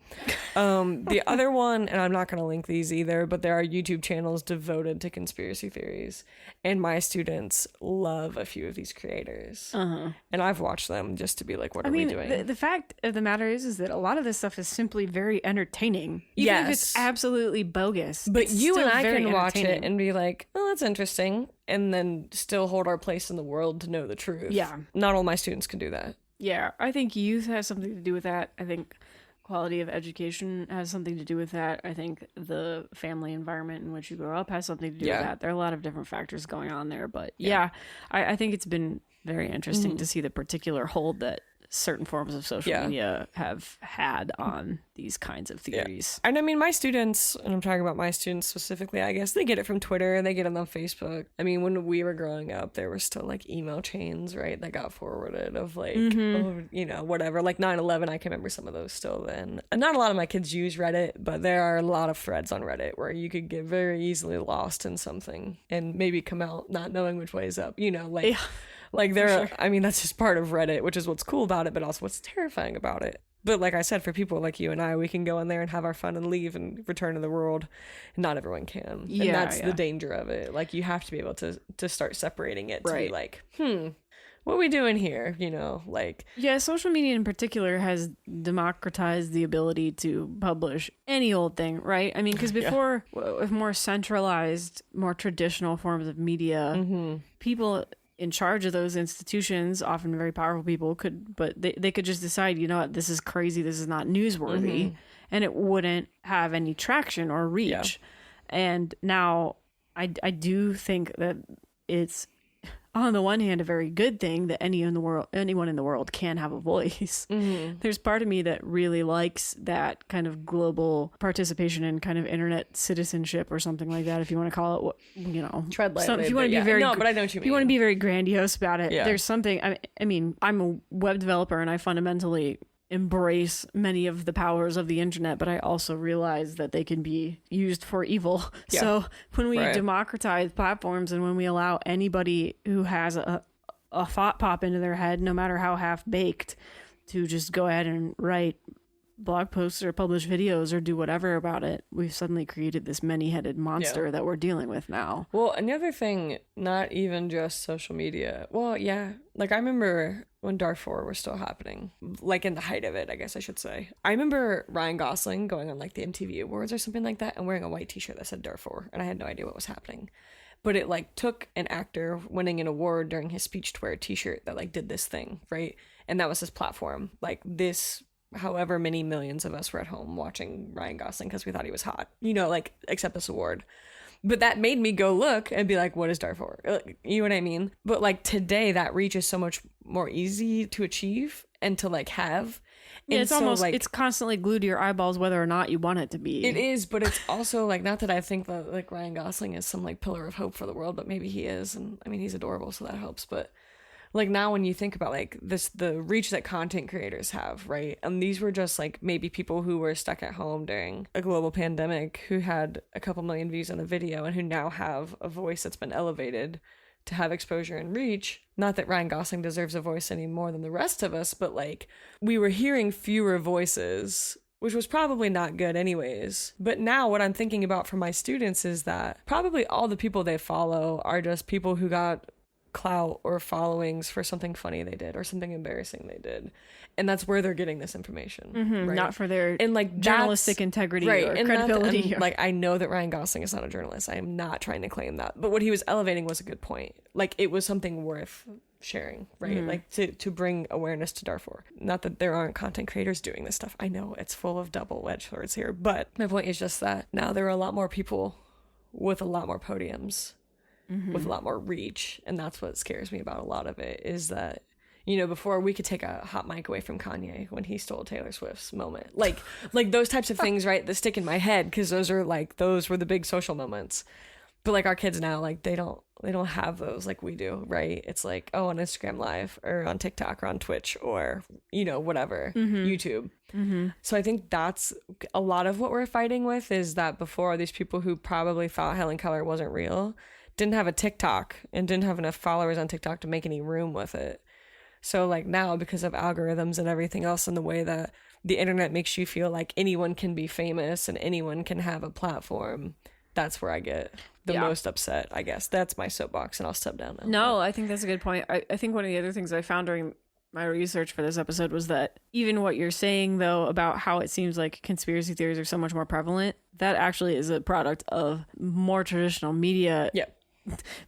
Speaker 2: The other one, and I'm not going to link these either, but there are YouTube channels devoted to conspiracy theories. And my students love a few of these creators. Uh-huh. And I've watched them just to be like, what are we doing?
Speaker 1: The fact of the matter is that a lot of this stuff is simply very entertaining. Even if it's absolutely bogus.
Speaker 2: But you and I can watch it and be like, oh, that's interesting. And then still hold our place in the world to know the truth.
Speaker 1: Yeah.
Speaker 2: Not all my students can do that.
Speaker 1: Yeah. I think youth has something to do with that. I think quality of education has something to do with that. I think the family environment in which you grow up has something to do with that. There are a lot of different factors going on there. But I think it's been very interesting to see the particular hold that certain forms of social media have had on these kinds of theories.
Speaker 2: And I mean, my students, and I'm talking about my students specifically, I guess, they get it from Twitter, they get it on Facebook. I mean, when we were growing up, there were still like email chains, right, that got forwarded of like, oh, you know, whatever, like 9/11. I can remember some of those still then. And not a lot of my kids use Reddit, but there are a lot of threads on Reddit where you could get very easily lost in something and maybe come out not knowing which way is up, you know, like... Like there, I mean, that's just part of Reddit, which is what's cool about it, but also what's terrifying about it. But like I said, for people like you and I, we can go in there and have our fun and leave and return to the world. Not everyone can. Yeah, and that's the danger of it. Like, you have to be able to start separating it to be like, what are we doing here? You know, like...
Speaker 1: Yeah, social media in particular has democratized the ability to publish any old thing, right? I mean, because before, with more centralized, more traditional forms of media, people in charge of those institutions, often very powerful people, they could just decide, you know what, this is crazy, this is not newsworthy, and it wouldn't have any traction or reach. Yeah. And now I do think that it's, on the one hand, a very good thing that anyone in the world can have a voice. There's part of me that really likes that kind of global participation in kind of internet citizenship or something like that, if you want to call it, you know,
Speaker 2: tread lightly.
Speaker 1: If you want to be very,
Speaker 2: no, but I know what you mean.
Speaker 1: If you want to be very grandiose about it, there's something. I mean, I'm a web developer and I fundamentally embrace many of the powers of the internet, but I also realize that they can be used for evil. Yeah. So when we democratize platforms and when we allow anybody who has a thought pop into their head, no matter how half-baked, to just go ahead and write blog posts or publish videos or do whatever about it, we've suddenly created this many-headed monster that we're dealing with now.
Speaker 2: Well, another thing, not even just social media. Well, yeah, like I remember when Darfur was still happening, like in the height of it, I guess I should say. I remember Ryan Gosling going on like the MTV Awards or something like that and wearing a white t-shirt that said Darfur, and I had no idea what was happening. But it like took an actor winning an award during his speech to wear a t-shirt that like did this thing, right? And that was his platform. Like, this however many millions of us were at home watching Ryan Gosling because we thought he was hot, you know, like, accept this award. But that made me go look and be like, what is Darfur? You know what I mean? But like today, that reach is so much more easy to achieve and to like have.
Speaker 1: Yeah,
Speaker 2: and
Speaker 1: it's
Speaker 2: so,
Speaker 1: almost
Speaker 2: like,
Speaker 1: it's constantly glued to your eyeballs whether or not you want it to be.
Speaker 2: it is, but it's also like, not that I think that like Ryan Gosling is some like pillar of hope for the world, but maybe he is. And I mean, he's adorable, so that helps. But like now when you think about like this, the reach that content creators have, right? And these were just like maybe people who were stuck at home during a global pandemic who had a couple million views on a video and who now have a voice that's been elevated to have exposure and reach. Not that Ryan Gosling deserves a voice any more than the rest of us, but like we were hearing fewer voices, which was probably not good anyways. But now what I'm thinking about for my students is that probably all the people they follow are just people who got clout or followings for something funny they did or something embarrassing they did, and that's where they're getting this information, right?
Speaker 1: Not for their
Speaker 2: and like
Speaker 1: journalistic integrity,
Speaker 2: right,
Speaker 1: or
Speaker 2: and
Speaker 1: credibility.
Speaker 2: Like, I know that Ryan Gosling is not a journalist. I am not trying to claim that, but what he was elevating was a good point. Like, it was something worth sharing, right? Like to bring awareness to Darfur. Not that there aren't content creators doing this stuff. I know it's full of double-edged swords here, but my point is just that now there are a lot more people with a lot more podiums, with a lot more reach, and that's what scares me about a lot of it, is that, you know, before we could take a hot mic away from Kanye when he stole Taylor Swift's moment, like those types of things, right, that stick in my head because those were the big social moments. But like our kids now, like they don't have those like we do, right? It's like, oh, on Instagram Live or on TikTok or on Twitch or, you know, whatever, YouTube. So I think that's a lot of what we're fighting with, is that before, these people who probably thought Helen Keller wasn't real didn't have a TikTok and didn't have enough followers on TikTok to make any room with it. So like now, because of algorithms and everything else and the way that the internet makes you feel like anyone can be famous and anyone can have a platform, that's where I get the most upset, I guess. That's my soapbox, and I'll step down now.
Speaker 1: No, I think that's a good point. I think one of the other things I found during my research for this episode was that even what you're saying, though, about how it seems like conspiracy theories are so much more prevalent, that actually is a product of more traditional media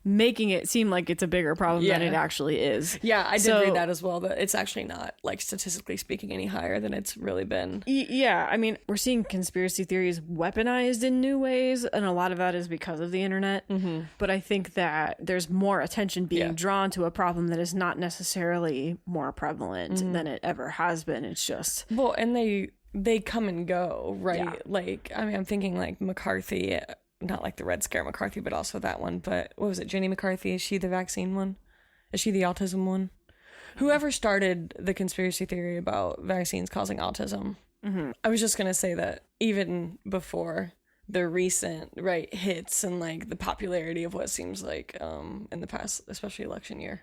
Speaker 1: making it seem like it's a bigger problem than it actually is.
Speaker 2: Yeah, I did read that as well, that it's actually not, like, statistically speaking, any higher than it's really been.
Speaker 1: Yeah, I mean, we're seeing conspiracy theories weaponized in new ways, and a lot of that is because of the internet. But I think that there's more attention being drawn to a problem that is not necessarily more prevalent than it ever has been. It's just...
Speaker 2: Well, and they come and go, right? Yeah. Like, I mean, I'm thinking, like, McCarthy... Not like the Red Scare McCarthy, but also that one. But what was it? Jenny McCarthy? Is she the vaccine one? Is she the autism one? Whoever started the conspiracy theory about vaccines causing autism. I was just going to say that even before the recent hits and like the popularity of what seems like in the past, especially election year,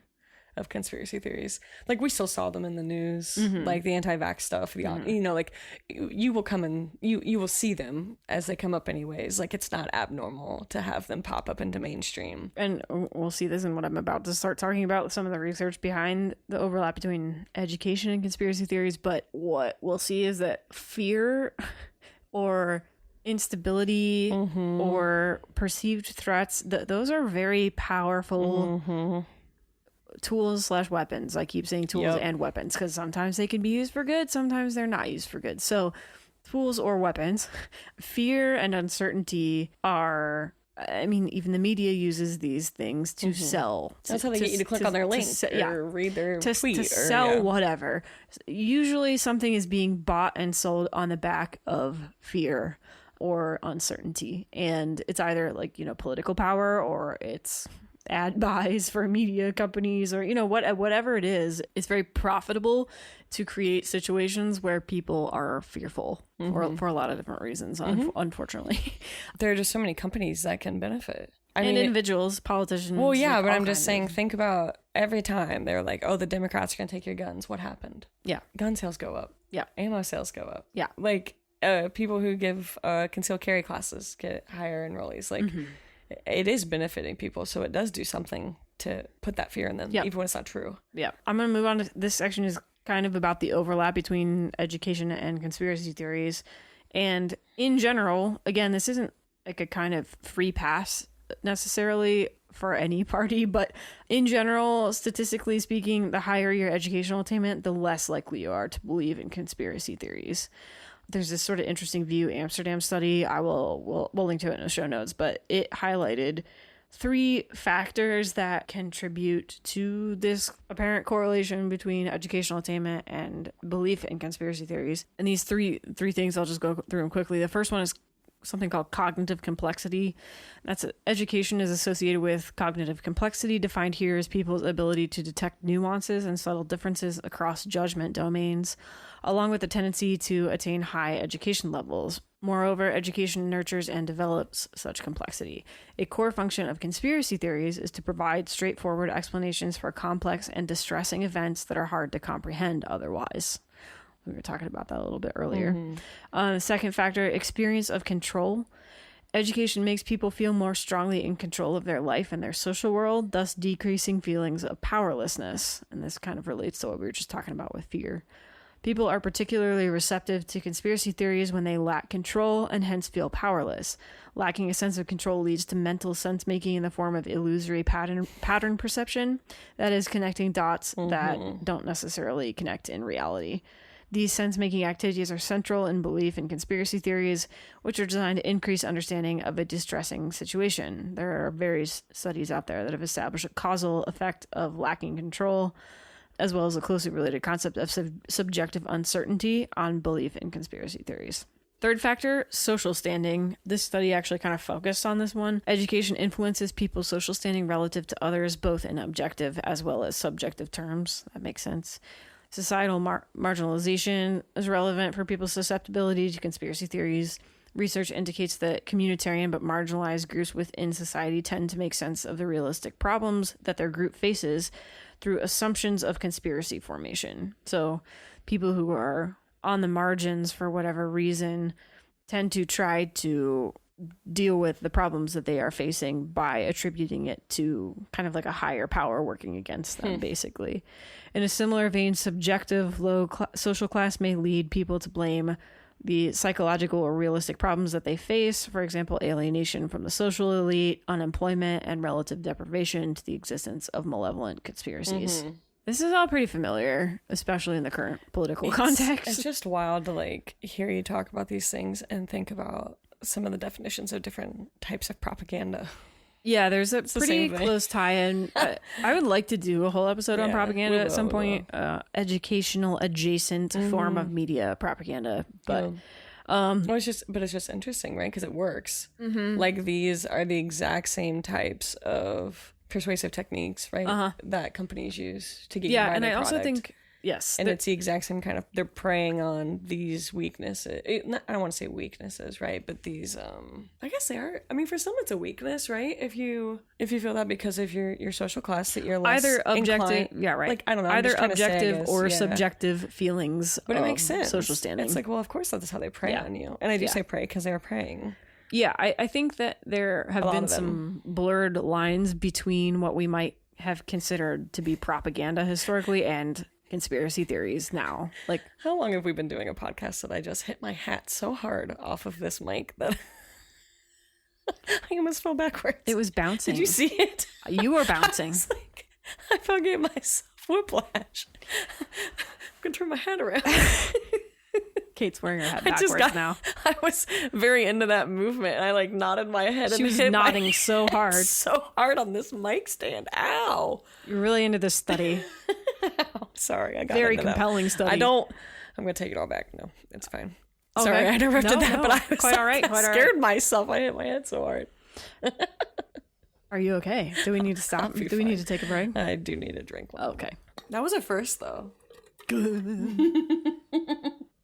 Speaker 2: of conspiracy theories, like we still saw them in the news, like the anti-vax stuff, you know, like you will come and you will see them as they come up anyways. Like, it's not abnormal to have them pop up into mainstream.
Speaker 1: And we'll see this in what I'm about to start talking about, some of the research behind the overlap between education and conspiracy theories. But what we'll see is that fear or instability or perceived threats, those are very powerful tools / weapons. I keep saying tools and weapons because sometimes they can be used for good, sometimes they're not used for good. So tools or weapons, fear and uncertainty are, I mean, even the media uses these things to sell.
Speaker 2: That's how they get you to click on their link or read their tweet. To
Speaker 1: sell whatever. Usually something is being bought and sold on the back of fear or uncertainty. And it's either like, you know, political power, or it's ad buys for media companies, or, you know, whatever it is. It's very profitable to create situations where people are fearful for a lot of different reasons, unfortunately.
Speaker 2: There are just so many companies that can benefit. I mean,
Speaker 1: individuals, politicians.
Speaker 2: Well, yeah, but I'm just saying, think about every time they're like, oh, the Democrats are going to take your guns. What happened?
Speaker 1: Yeah.
Speaker 2: Gun sales go up.
Speaker 1: Yeah.
Speaker 2: Ammo sales go up.
Speaker 1: Yeah.
Speaker 2: Like, people who give concealed carry classes get higher enrollees. Like, it is benefiting people, so it does do something to put that fear in them, even when it's not true.
Speaker 1: Yeah. I'm going to move on to this section is kind of about the overlap between education and conspiracy theories. And in general, again, this isn't like a kind of free pass necessarily for any party, but in general, statistically speaking, the higher your educational attainment, the less likely you are to believe in conspiracy theories. There's this sort of interesting View Amsterdam study. We'll link to it in the show notes, but it highlighted 3 factors that contribute to this apparent correlation between educational attainment and belief in conspiracy theories. And these three things, I'll just go through them quickly. The first one is something called cognitive complexity. Education is associated with cognitive complexity, defined here as people's ability to detect nuances and subtle differences across judgment domains, along with the tendency to attain high education levels. Moreover, education nurtures and develops such complexity. A core function of conspiracy theories is to provide straightforward explanations for complex and distressing events that are hard to comprehend otherwise. We were talking about that a little bit earlier. Second factor, experience of control. Education makes people feel more strongly in control of their life and their social world, thus decreasing feelings of powerlessness. And this kind of relates to what we were just talking about with fear. People are particularly receptive to conspiracy theories when they lack control and hence feel powerless. Lacking a sense of control leads to mental sense-making in the form of illusory pattern perception, that is, connecting dots that don't necessarily connect in reality. These sense-making activities are central in belief in conspiracy theories, which are designed to increase understanding of a distressing situation. There are various studies out there that have established a causal effect of lacking control, as well as a closely related concept of subjective uncertainty on belief in conspiracy theories. Third factor, social standing. This study actually kind of focused on this one. Education influences people's social standing relative to others, both in objective as well as subjective terms. That makes sense. Societal marginalization is relevant for people's susceptibility to conspiracy theories. Research indicates that communitarian but marginalized groups within society tend to make sense of the realistic problems that their group faces through assumptions of conspiracy formation. So people who are on the margins for whatever reason tend to try to deal with the problems that they are facing by attributing it to kind of like a higher power working against them, basically. In a similar vein, subjective low social class may lead people to blame the psychological or realistic problems that they face, for example, alienation from the social elite, unemployment, and relative deprivation to the existence of malevolent conspiracies. This is all pretty familiar, especially in the current political context.
Speaker 2: It's just wild to like hear you talk about these things and think about some of the definitions of different types of propaganda.
Speaker 1: Yeah, there's a pretty close tie-in. I would like to do a whole episode on propaganda at some point. Educational adjacent form of media propaganda, but
Speaker 2: it's just interesting, right? Because it works. Like these are the exact same types of persuasive techniques, right? That companies use to get you to buy
Speaker 1: and
Speaker 2: their
Speaker 1: I
Speaker 2: product.
Speaker 1: also think
Speaker 2: and it's the exact same kind of, they're preying on these weaknesses. I don't want to say weaknesses, right? But these, I guess they are. I mean, for some, it's a weakness, right? If you feel that because of your social class that you're less
Speaker 1: either objective,
Speaker 2: inclined,
Speaker 1: like
Speaker 2: I don't know,
Speaker 1: either objective or subjective feelings.
Speaker 2: But it makes sense.
Speaker 1: Social standing.
Speaker 2: It's like, well, of course that's how they prey on you, and I do say prey because they are preying.
Speaker 1: Yeah, I think that there have been some blurred lines between what we might have considered to be propaganda historically and conspiracy theories now. Like,
Speaker 2: how long have we been doing a podcast that I just hit my hat so hard off of this mic that I almost fell backwards?
Speaker 1: It was bouncing.
Speaker 2: Did you see it?
Speaker 1: You were bouncing.
Speaker 2: I felt gave myself whiplash. I'm gonna turn my hat around.
Speaker 1: Kate's wearing her hat backwards now.
Speaker 2: I was very into that movement, and I like nodded my head.
Speaker 1: She was nodding so hard.
Speaker 2: So hard on this mic stand. Ow.
Speaker 1: You're really into this study.
Speaker 2: Ow. Sorry, I got
Speaker 1: very
Speaker 2: into
Speaker 1: compelling
Speaker 2: that.
Speaker 1: study.
Speaker 2: I'm gonna take it all back. No, it's fine.
Speaker 1: Okay.
Speaker 2: Sorry, I interrupted that, but I was
Speaker 1: quite all right.
Speaker 2: Scared myself. I hit my head so hard.
Speaker 1: Are you okay? Do we need to stop? Do we need to take a break?
Speaker 2: I do need a drink.
Speaker 1: Okay.
Speaker 2: That was a first, though.
Speaker 1: Good.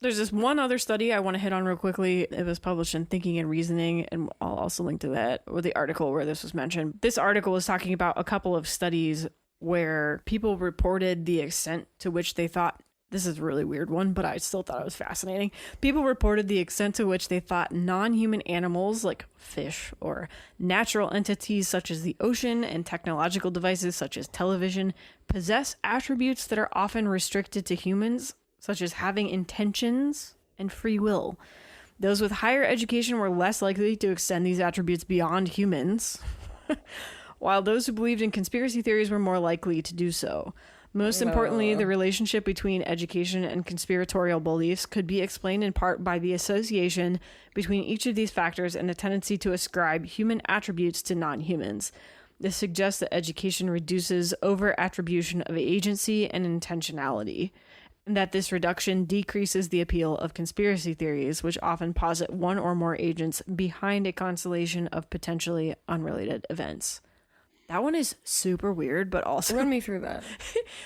Speaker 1: There's this one other study I want to hit on real quickly. It was published in Thinking and Reasoning, and I'll also link to that, or the article where this was mentioned. This article was talking about a couple of studies where people reported the extent to which they thought, this is a really weird one, but I still thought it was fascinating. People reported the extent to which they thought non-human animals like fish or natural entities such as the ocean and technological devices such as television possess attributes that are often restricted to humans, such as having intentions and free will. Those with higher education were less likely to extend these attributes beyond humans, while those who believed in conspiracy theories were more likely to do so. Most importantly, the relationship between education and conspiratorial beliefs could be explained in part by the association between each of these factors and a tendency to ascribe human attributes to non-humans. This suggests that education reduces over-attribution of agency and intentionality, and that this reduction decreases the appeal of conspiracy theories, which often posit one or more agents behind a constellation of potentially unrelated events. That one is super weird, but also...
Speaker 2: Run me through that.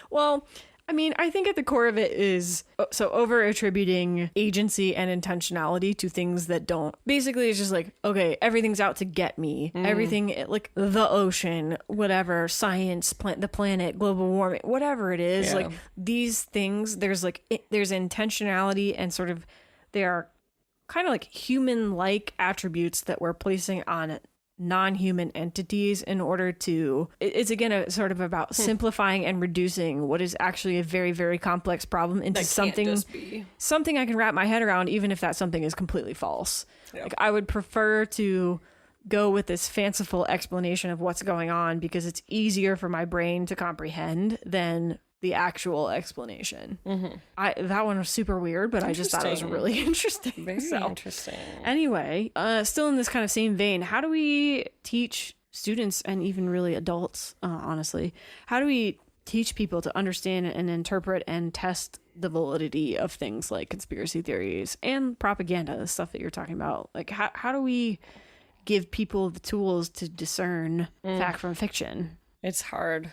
Speaker 1: Well, I mean, I think at the core of it is so over attributing agency and intentionality to things that don't. Basically, it's just like, okay, everything's out to get me. Everything, like the ocean, whatever, science, the planet, global warming, whatever it is. Like these things, there's intentionality and sort of, they are kind of like human-like attributes that we're placing on non-human entities in order to, it's again a sort of about simplifying and reducing what is actually a very, very complex problem into something I can wrap my head around, even if that something is completely false. Like I would prefer to go with this fanciful explanation of what's going on because it's easier for my brain to comprehend than the actual explanation. That one was super weird, but I just thought it was really interesting.
Speaker 2: Very interesting.
Speaker 1: Anyway, still in this kind of same vein, how do we teach students and even really adults, honestly, how do we teach people to understand and interpret and test the validity of things like conspiracy theories and propaganda, the stuff that you're talking about? Like, how do we give people the tools to discern fact from fiction?
Speaker 2: It's hard.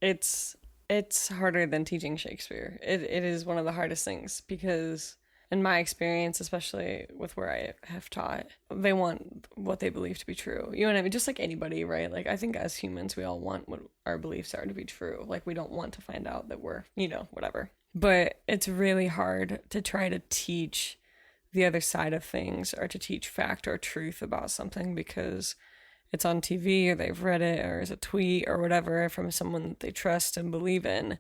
Speaker 2: It's harder than teaching Shakespeare. It is one of the hardest things because in my experience, especially with where I have taught, they want what they believe to be true. You know what I mean? Just like anybody, right? Like I think as humans, we all want what our beliefs are to be true. Like we don't want to find out that we're, whatever. But it's really hard to try to teach the other side of things or to teach fact or truth about something because it's on TV or they've read it or is a tweet or whatever from someone that they trust and believe in.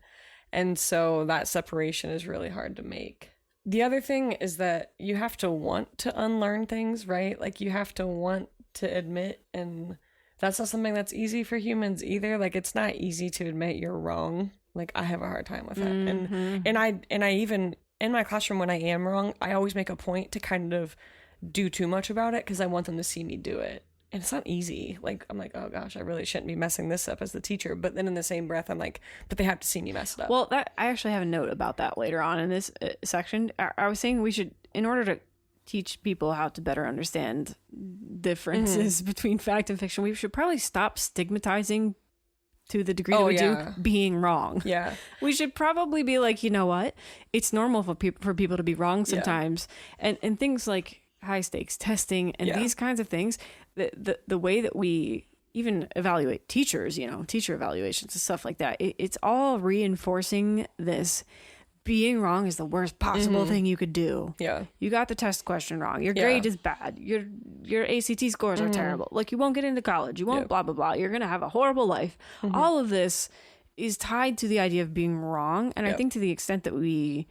Speaker 2: And so that separation is really hard to make. The other thing is that you have to want to unlearn things, right? Like you have to want to admit, and that's not something that's easy for humans either. Like it's not easy to admit you're wrong. Like I have a hard time with that. And I even in my classroom when I am wrong, I always make a point to kind of do too much about it because I want them to see me do it. And it's not easy. Like, I'm like, oh gosh, I really shouldn't be messing this up as the teacher. But then in the same breath, I'm like, but they have to see me mess it up.
Speaker 1: Well, I actually have a note about that later on in this section. I was saying we should, in order to teach people how to better understand differences between fact and fiction, we should probably stop stigmatizing to the degree that we do being wrong.
Speaker 2: Yeah.
Speaker 1: We should probably be like, you know what? It's normal for people to be wrong sometimes. Yeah. And things like high stakes testing and these kinds of things, the way that we even evaluate teachers, teacher evaluations and stuff like that, it's all reinforcing this. Being wrong is the worst possible thing you could do.
Speaker 2: Yeah.
Speaker 1: You got the test question wrong. Your grade is bad. Your ACT scores are terrible. Like, you won't get into college. You won't blah, blah, blah. You're going to have a horrible life. All of this is tied to the idea of being wrong. And I think to the extent that we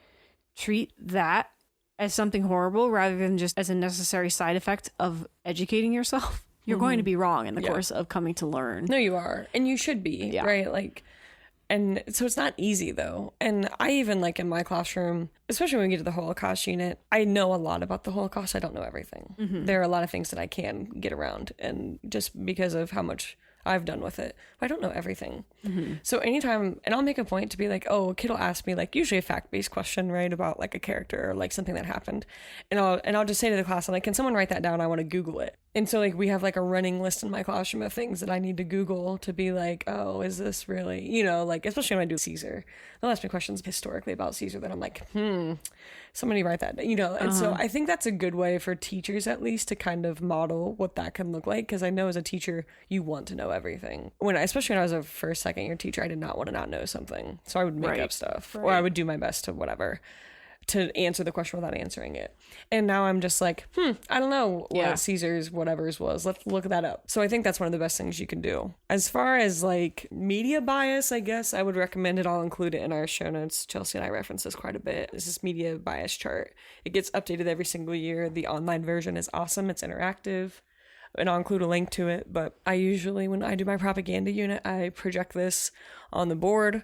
Speaker 1: treat that as something horrible rather than just as a necessary side effect of educating yourself, you're going to be wrong in the course of coming to learn.
Speaker 2: No, you are. And you should be, right? Like, and so it's not easy though. And I even like in my classroom, especially when we get to the Holocaust unit, I know a lot about the Holocaust. I don't know everything. There are a lot of things that I can get around, and just because of how much I've done with it, but I don't know everything. So anytime, and I'll make a point to be like, oh, a kid will ask me like usually a fact-based question, right, about like a character or like something that happened, and I'll just say to the class, I'm like, can someone write that down? I want to Google it. And so like we have like a running list in my classroom of things that I need to Google to be like, oh, is this really, like especially when I do Caesar, they'll ask me questions historically about Caesar that I'm like, somebody write that, and so I think that's a good way for teachers at least to kind of model what that can look like, because I know as a teacher you want to know everything. Especially when I was a first, second year teacher, I did not want to not know something, so I would make up stuff, or I would do my best to whatever to answer the question without answering it. And now I'm just like, I don't know what Caesar's whatever's was. Let's look that up. So I think that's one of the best things you can do. As far as like media bias, I guess I would recommend it. I'll include it in our show notes. Chelsea and I reference this quite a bit. This is media bias chart. It gets updated every single year. The online version is awesome. It's interactive. and I'll include a link to it. But I usually, when I do my propaganda unit, I project this on the board.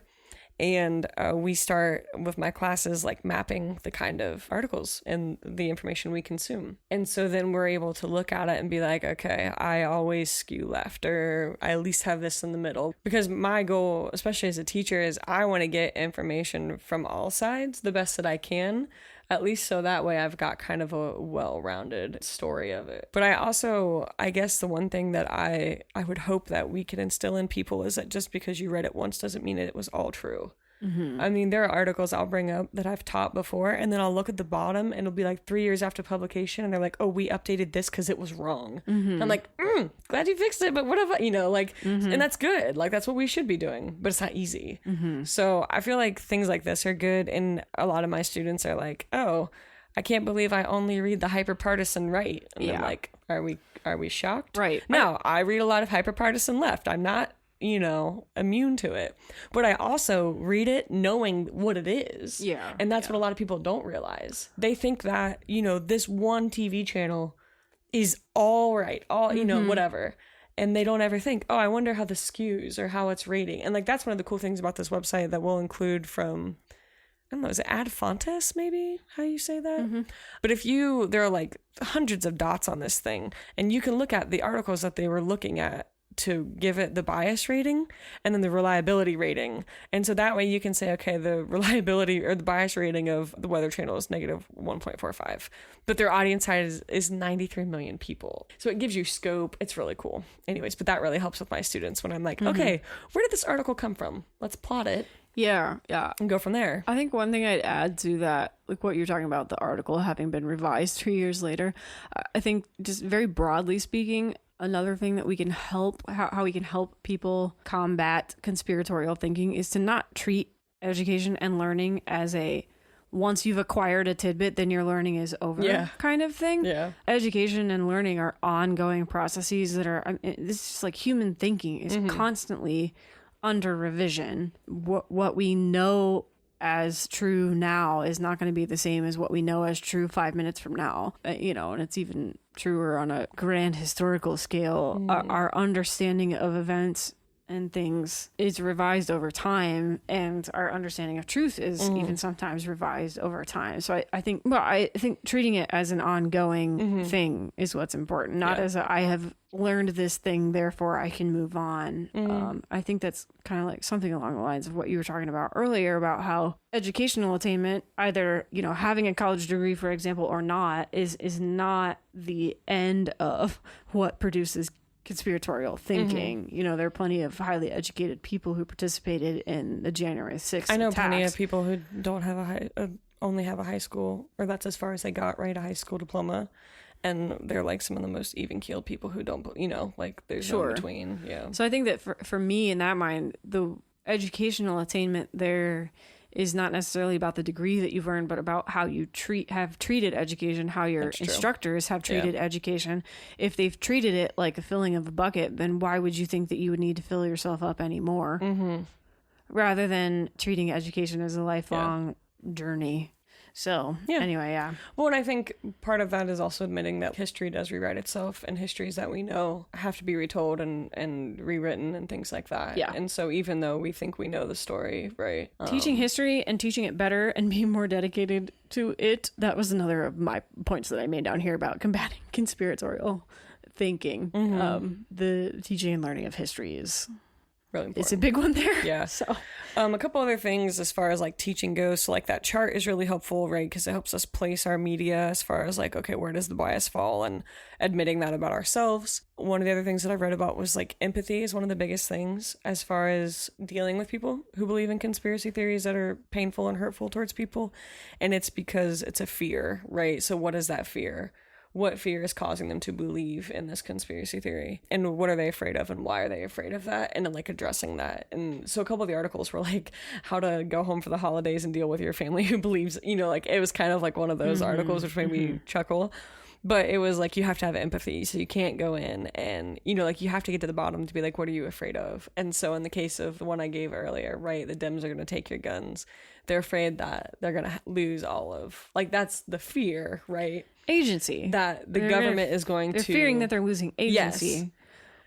Speaker 2: And we start with my classes like mapping the kind of articles and the information we consume. And so then we're able to look at it and be like, okay, I always skew left, or I at least have this in the middle. Because my goal, especially as a teacher, is I want to get information from all sides the best that I can. At least so that way I've got kind of a well-rounded story of it. But I guess the one thing that I would hope that we could instill in people is that just because you read it once doesn't mean it was all true. Mm-hmm. I mean, there are articles I'll bring up that I've taught before, and then I'll look at the bottom and it'll be like 3 years after publication, and they're like, oh, we updated this because it was wrong. Mm-hmm. I'm like, glad you fixed it, but what if, and that's good. Like, that's what we should be doing, but it's not easy. Mm-hmm. So I feel like things like this are good, and a lot of my students are like, oh, I can't believe I only read the hyperpartisan right. And I'm like, are we shocked?
Speaker 1: Right.
Speaker 2: No, I read a lot of hyperpartisan left. I'm not immune to it, but I also read it knowing what it is.
Speaker 1: Yeah.
Speaker 2: And that's what a lot of people don't realize. They think that, this one TV channel is all right, whatever. And they don't ever think, oh, I wonder how this skews or how it's rating. And like, that's one of the cool things about this website that we'll include from, I don't know, is it Ad Fontes, maybe how you say that? Mm-hmm. But there are like hundreds of dots on this thing, and you can look at the articles that they were looking at to give it the bias rating and then the reliability rating. And so that way you can say, okay, the reliability or the bias rating of the Weather Channel is negative 1.45, but their audience size is 93 million people. So it gives you scope. It's really cool. Anyways, but that really helps with my students when I'm like, okay, where did this article come from? Let's plot it.
Speaker 1: Yeah.
Speaker 2: And go from there.
Speaker 1: I think one thing I'd add to that, like what you're talking about, the article having been revised 3 years later, I think just very broadly speaking, another thing that we can help, how we can help people combat conspiratorial thinking is to not treat education and learning as once you've acquired a tidbit, then your learning is over kind of thing. Yeah. Education and learning are ongoing processes that are, this is like human thinking is constantly under revision. What we know as true now is not going to be the same as what we know as true 5 minutes from now, and it's even truer on a grand historical scale. Our understanding of events and things is revised over time, and our understanding of truth is even sometimes revised over time. So I think treating it as an ongoing thing is what's important, not as I have learned this thing, therefore I can move on. I think that's kind of like something along the lines of what you were talking about earlier about how educational attainment, either, having a college degree, for example, or not, is not the end of what produces conspiratorial thinking. There are plenty of highly educated people who participated in the January 6th
Speaker 2: I know
Speaker 1: attacks.
Speaker 2: plenty of people who don't have only have a high school, or that's as far as they got, right? A high school diploma. And they're like some of the most even-keeled people who don't, like there's no in between. Yeah.
Speaker 1: So I think that for me, in that mind, the educational attainment there is not necessarily about the degree that you've earned, but about how you have treated education, how your instructors have treated education. If they've treated it like a filling of a bucket, then why would you think that you would need to fill yourself up anymore? Rather than treating education as a lifelong journey. So anyway,
Speaker 2: Well, and I think part of that is also admitting that history does rewrite itself, and histories that we know have to be retold and rewritten and things like that. Yeah. And so even though we think we know the story, right?
Speaker 1: Teaching history and teaching it better and being more dedicated to it, that was another of my points that I made down here about combating conspiratorial thinking. The teaching and learning of history is really important. It's a big one there.
Speaker 2: Yeah.
Speaker 1: So,
Speaker 2: a couple other things as far as like teaching goes. So like that chart is really helpful, right? Because it helps us place our media as far as like, okay, where does the bias fall, and admitting that about ourselves. One of the other things that I've read about was like empathy is one of the biggest things as far as dealing with people who believe in conspiracy theories that are painful and hurtful towards people. And it's because it's a fear, right? So what is that fear? What fear is causing them to believe in this conspiracy theory, and what are they afraid of, and why are they afraid of that, and then like addressing that. And so a couple of the articles were like how to go home for the holidays and deal with your family who believes, like it was kind of like one of those articles which made me chuckle. But it was like, you have to have empathy, so you can't go in and, you know, like, you have to get to the bottom to be like, what are you afraid of? And so in the case of the one I gave earlier, right, the Dems are going to take your guns. They're afraid that they're going to lose all of, like, that's the fear, right?
Speaker 1: Agency.
Speaker 2: That the government is going to...
Speaker 1: They're fearing that they're losing agency.
Speaker 2: Yes.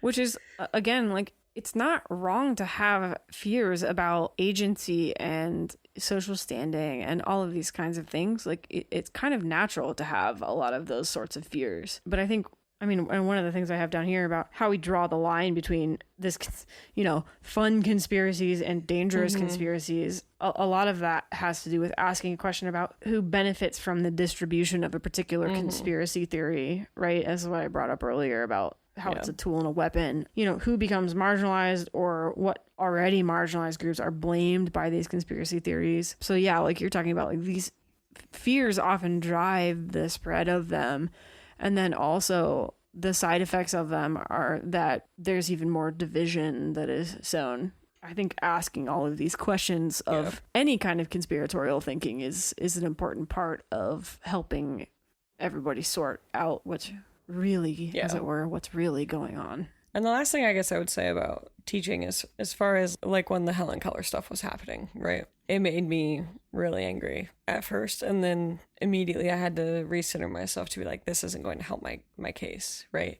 Speaker 1: Which is, again, like, it's not wrong to have fears about agency and social standing and all of these kinds of things. Like, it's kind of natural to have a lot of those sorts of fears. But I think, I mean, and one of the things I have down here about how we draw the line between this, you know, fun conspiracies and dangerous conspiracies, a lot of that has to do with asking a question about who benefits from the distribution of a particular conspiracy theory, right? As what I brought up earlier about how it's a tool and a weapon. You know, who becomes marginalized, or what already marginalized groups are blamed by these conspiracy theories. So yeah, like you're talking about, like, these fears often drive the spread of them. And then also the side effects of them are that there's even more division that is sown. I think asking all of these questions of any kind of conspiratorial thinking is an important part of helping everybody sort out what's really, as it were, what's really going on.
Speaker 2: And the last thing I guess I would say about teaching is, as far as like when the Helen Keller stuff was happening, right? It made me really angry at first. And then immediately I had to recenter myself to be like, this isn't going to help my case, right?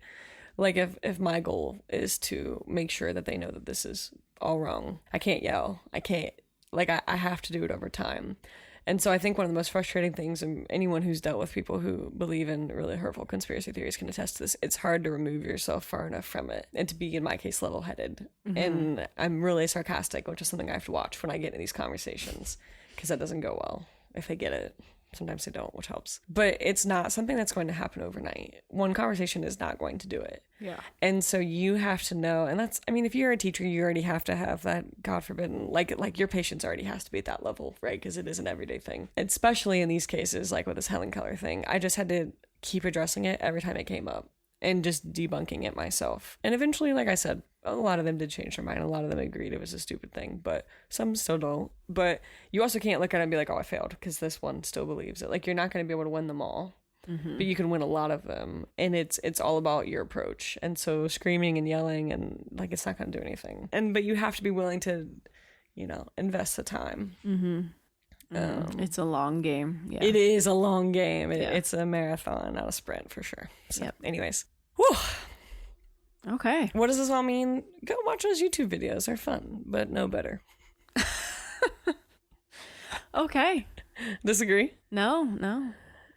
Speaker 2: Like, if my goal is to make sure that they know that this is all wrong, I can't yell. I can't, like, I have to do it over time. And so I think one of the most frustrating things, and anyone who's dealt with people who believe in really hurtful conspiracy theories can attest to this, it's hard to remove yourself far enough from it and to be, in my case, level-headed. And I'm really sarcastic, which is something I have to watch when I get in these conversations, because that doesn't go well if they get it. Sometimes they don't, which helps. But it's not something that's going to happen overnight. One conversation is not going to do it.
Speaker 1: Yeah.
Speaker 2: And so you have to know, and that's, I mean, if you're a teacher, you already have to have that, God forbid, like your patience already has to be at that level, right? Because it is an everyday thing. Especially in these cases, like with this Helen Keller thing, I just had to keep addressing it every time it came up and just debunking it myself. And eventually, like I said, a lot of them did change their mind. A lot of them agreed it was a stupid thing, but some still don't. But you also can't look at it and be like, oh, I failed, because this one still believes it. Like, you're not going to be able to win them all, but you can win a lot of them. And it's all about your approach. And so screaming and yelling and, like, it's not going to do anything. But you have to be willing to, you know, invest the time.
Speaker 1: It's a long game. Yeah.
Speaker 2: It is a long game. It's a marathon, not a sprint, for sure. So anyways. Whew.
Speaker 1: Okay.
Speaker 2: What does this all mean? Go watch those YouTube videos. They're fun, but no better.
Speaker 1: Okay.
Speaker 2: Disagree?
Speaker 1: No.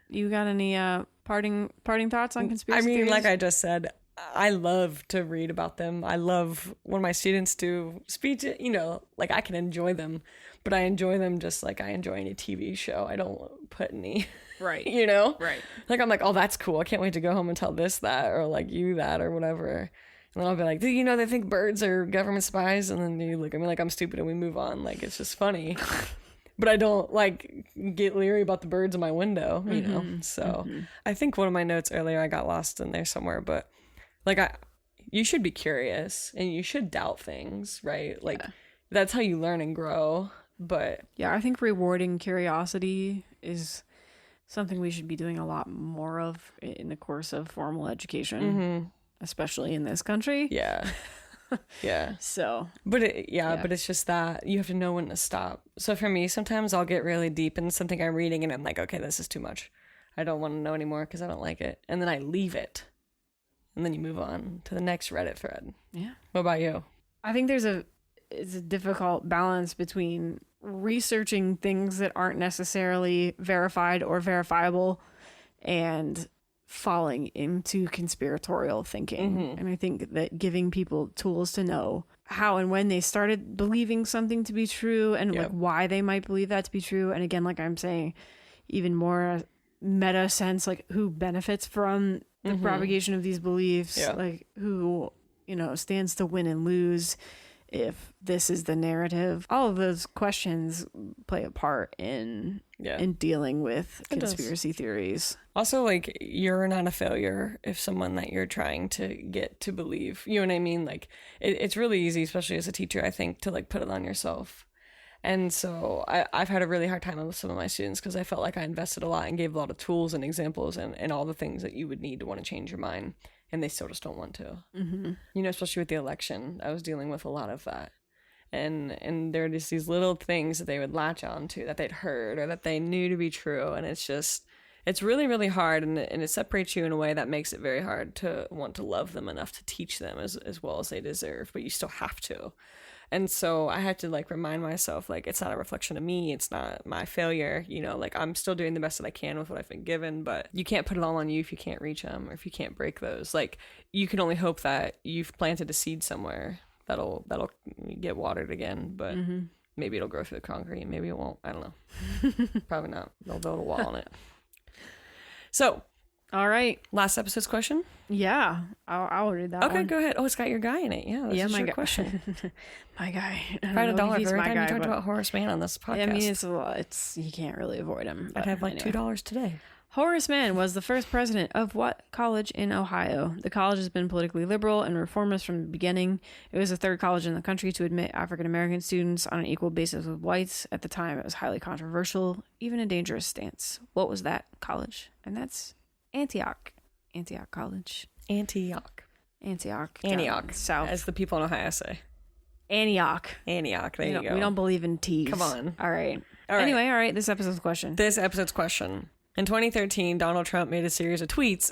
Speaker 1: You got any parting thoughts on conspiracy theories?
Speaker 2: Like I just said, I love to read about them. I love when my students do speech, you know, like, I can enjoy them, but I enjoy them just like I enjoy any TV show. I don't put any...
Speaker 1: Right.
Speaker 2: You know?
Speaker 1: Right.
Speaker 2: Like, I'm like, oh, that's cool. I can't wait to go home and tell this that, or like you that, or whatever. And then I'll be like, do you know they think birds are government spies? And then you look at me like I'm stupid and we move on. Like, it's just funny. But I don't, like, get leery about the birds in my window, you know? So I think one of my notes earlier, I got lost in there somewhere, but like, you should be curious and you should doubt things, right? Like, that's how you learn and grow. But
Speaker 1: yeah, I think rewarding curiosity is something we should be doing a lot more of in the course of formal education, especially in this country.
Speaker 2: Yeah. Yeah.
Speaker 1: So,
Speaker 2: but but it's just that you have to know when to stop. So for me, sometimes I'll get really deep in something I'm reading and I'm like, okay, this is too much. I don't want to know anymore because I don't like it. And then I leave it. And then you move on to the next Reddit thread.
Speaker 1: Yeah.
Speaker 2: What about you?
Speaker 1: I think it's a difficult balance between researching things that aren't necessarily verified or verifiable and falling into conspiratorial thinking. And I think that giving people tools to know how and when they started believing something to be true and like why they might believe that to be true. And again, like I'm saying, even more meta sense, like who benefits from the propagation of these beliefs, like who, you know, stands to win and lose if this is the narrative. All of those questions play a part in dealing with conspiracy theories.
Speaker 2: Also, like, you're not a failure if someone that you're trying to get to believe, you know what I mean? Like, it's really easy, especially as a teacher, I think, to like put it on yourself And so I've had a really hard time with some of my students because I felt like I invested a lot and gave a lot of tools and examples and all the things that you would need to want to change your mind. And they still just don't want to.
Speaker 1: Mm-hmm.
Speaker 2: You know, especially with the election, I was dealing with a lot of that. And there are just these little things that they would latch on to that they'd heard or that they knew to be true. And it's really, really hard. And it separates you in a way that makes it very hard to want to love them enough to teach them as well as they deserve. But you still have to. And so I had to like remind myself, like, it's not a reflection of me. It's not my failure. You know, like I'm still doing the best that I can with what I've been given, but you can't put it all on you if you can't reach them or if you can't break those. Like you can only hope that you've planted a seed somewhere that'll get watered again, but maybe it'll grow through the concrete. Maybe it won't. I don't know. Probably not. They'll build a wall on it. So,
Speaker 1: all right.
Speaker 2: Last episode's question?
Speaker 1: Yeah, I'll read that
Speaker 2: Okay,
Speaker 1: one.
Speaker 2: go ahead. Oh, it's got your guy in it. Yeah, that's
Speaker 1: my
Speaker 2: your question.
Speaker 1: My guy.
Speaker 2: Right, $1 for every time you talked about Horace Mann on this podcast.
Speaker 1: I mean, it's you can't really avoid him.
Speaker 2: I'd have like $2 today.
Speaker 1: Horace Mann was the first president of what college in Ohio? The college has been politically liberal and reformist from the beginning. It was the third college in the country to admit African American students on an equal basis with whites. At the time, it was highly controversial, even a dangerous stance. What was that college? And that's Antioch College.
Speaker 2: Antioch.
Speaker 1: South.
Speaker 2: As the people in Ohio say.
Speaker 1: Antioch.
Speaker 2: There you go.
Speaker 1: We don't believe in T's.
Speaker 2: Come on.
Speaker 1: All right. Anyway, all right. This episode's question.
Speaker 2: In 2013, Donald Trump made a series of tweets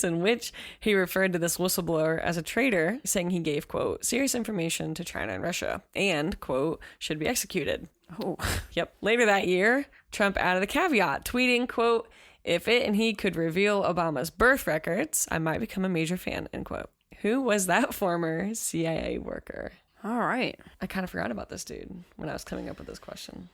Speaker 2: in which he referred to this whistleblower as a traitor, saying he gave, quote, serious information to China and Russia and, quote, should be executed.
Speaker 1: Oh.
Speaker 2: Yep. Later that year, Trump added a caveat, tweeting, quote, if it and he could reveal Obama's birth records, I might become a major fan, end quote. Who was that former CIA worker?
Speaker 1: All right.
Speaker 2: I kind of forgot about this dude when I was coming up with this question.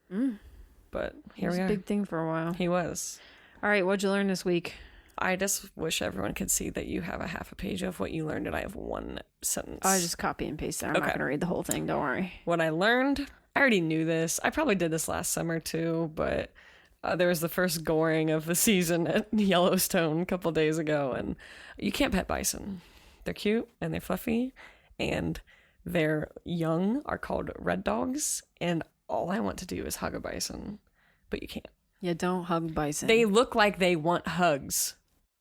Speaker 2: But
Speaker 1: here we are. He was a big thing for a while.
Speaker 2: He was.
Speaker 1: All right, what'd you learn this week?
Speaker 2: I just wish everyone could see that you have a half a page of what you learned and I have one sentence.
Speaker 1: I just copy and paste it. I'm not going to read the whole thing. Don't worry.
Speaker 2: What I learned, I already knew this. I probably did this last summer too, but there was the first goring of the season at Yellowstone a couple days ago, and you can't pet bison. They're cute and they're fluffy, and their young are called red dogs, and all I want to do is hug a bison, but you can't.
Speaker 1: Yeah, don't hug bison.
Speaker 2: They look like they want hugs.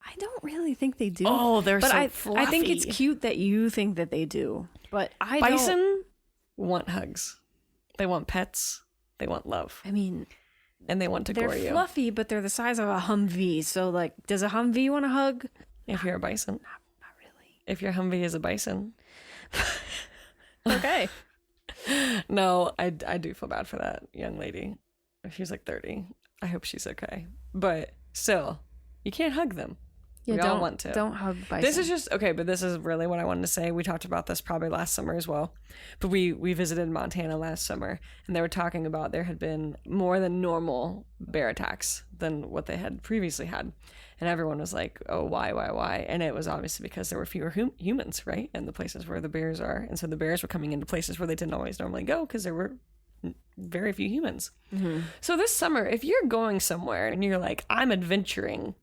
Speaker 1: I don't really think they do.
Speaker 2: Oh, they're so fluffy.
Speaker 1: I think it's cute that you think that they do, but
Speaker 2: Bison want hugs. They want pets. They want love.
Speaker 1: I mean,
Speaker 2: and they want to gore you.
Speaker 1: They're fluffy, but they're the size of a Humvee. So, like, does a Humvee want a hug?
Speaker 2: If you're a bison.
Speaker 1: Not really.
Speaker 2: If your Humvee is a bison.
Speaker 1: Okay.
Speaker 2: No, I do feel bad for that young lady. She's like 30. I hope she's okay. But still, you can't hug them.
Speaker 1: Yeah,
Speaker 2: we all want to.
Speaker 1: Don't hug bison.
Speaker 2: This is just, okay, but this is really what I wanted to say. We talked about this probably last summer as well. But we visited Montana last summer, and they were talking about there had been more than normal bear attacks than what they had previously had. And everyone was like, oh, why? And it was obviously because there were fewer humans, right? In the places where the bears are. And so the bears were coming into places where they didn't always normally go because there were very few humans. Mm-hmm. So this summer, if you're going somewhere and you're like, I'm adventuring,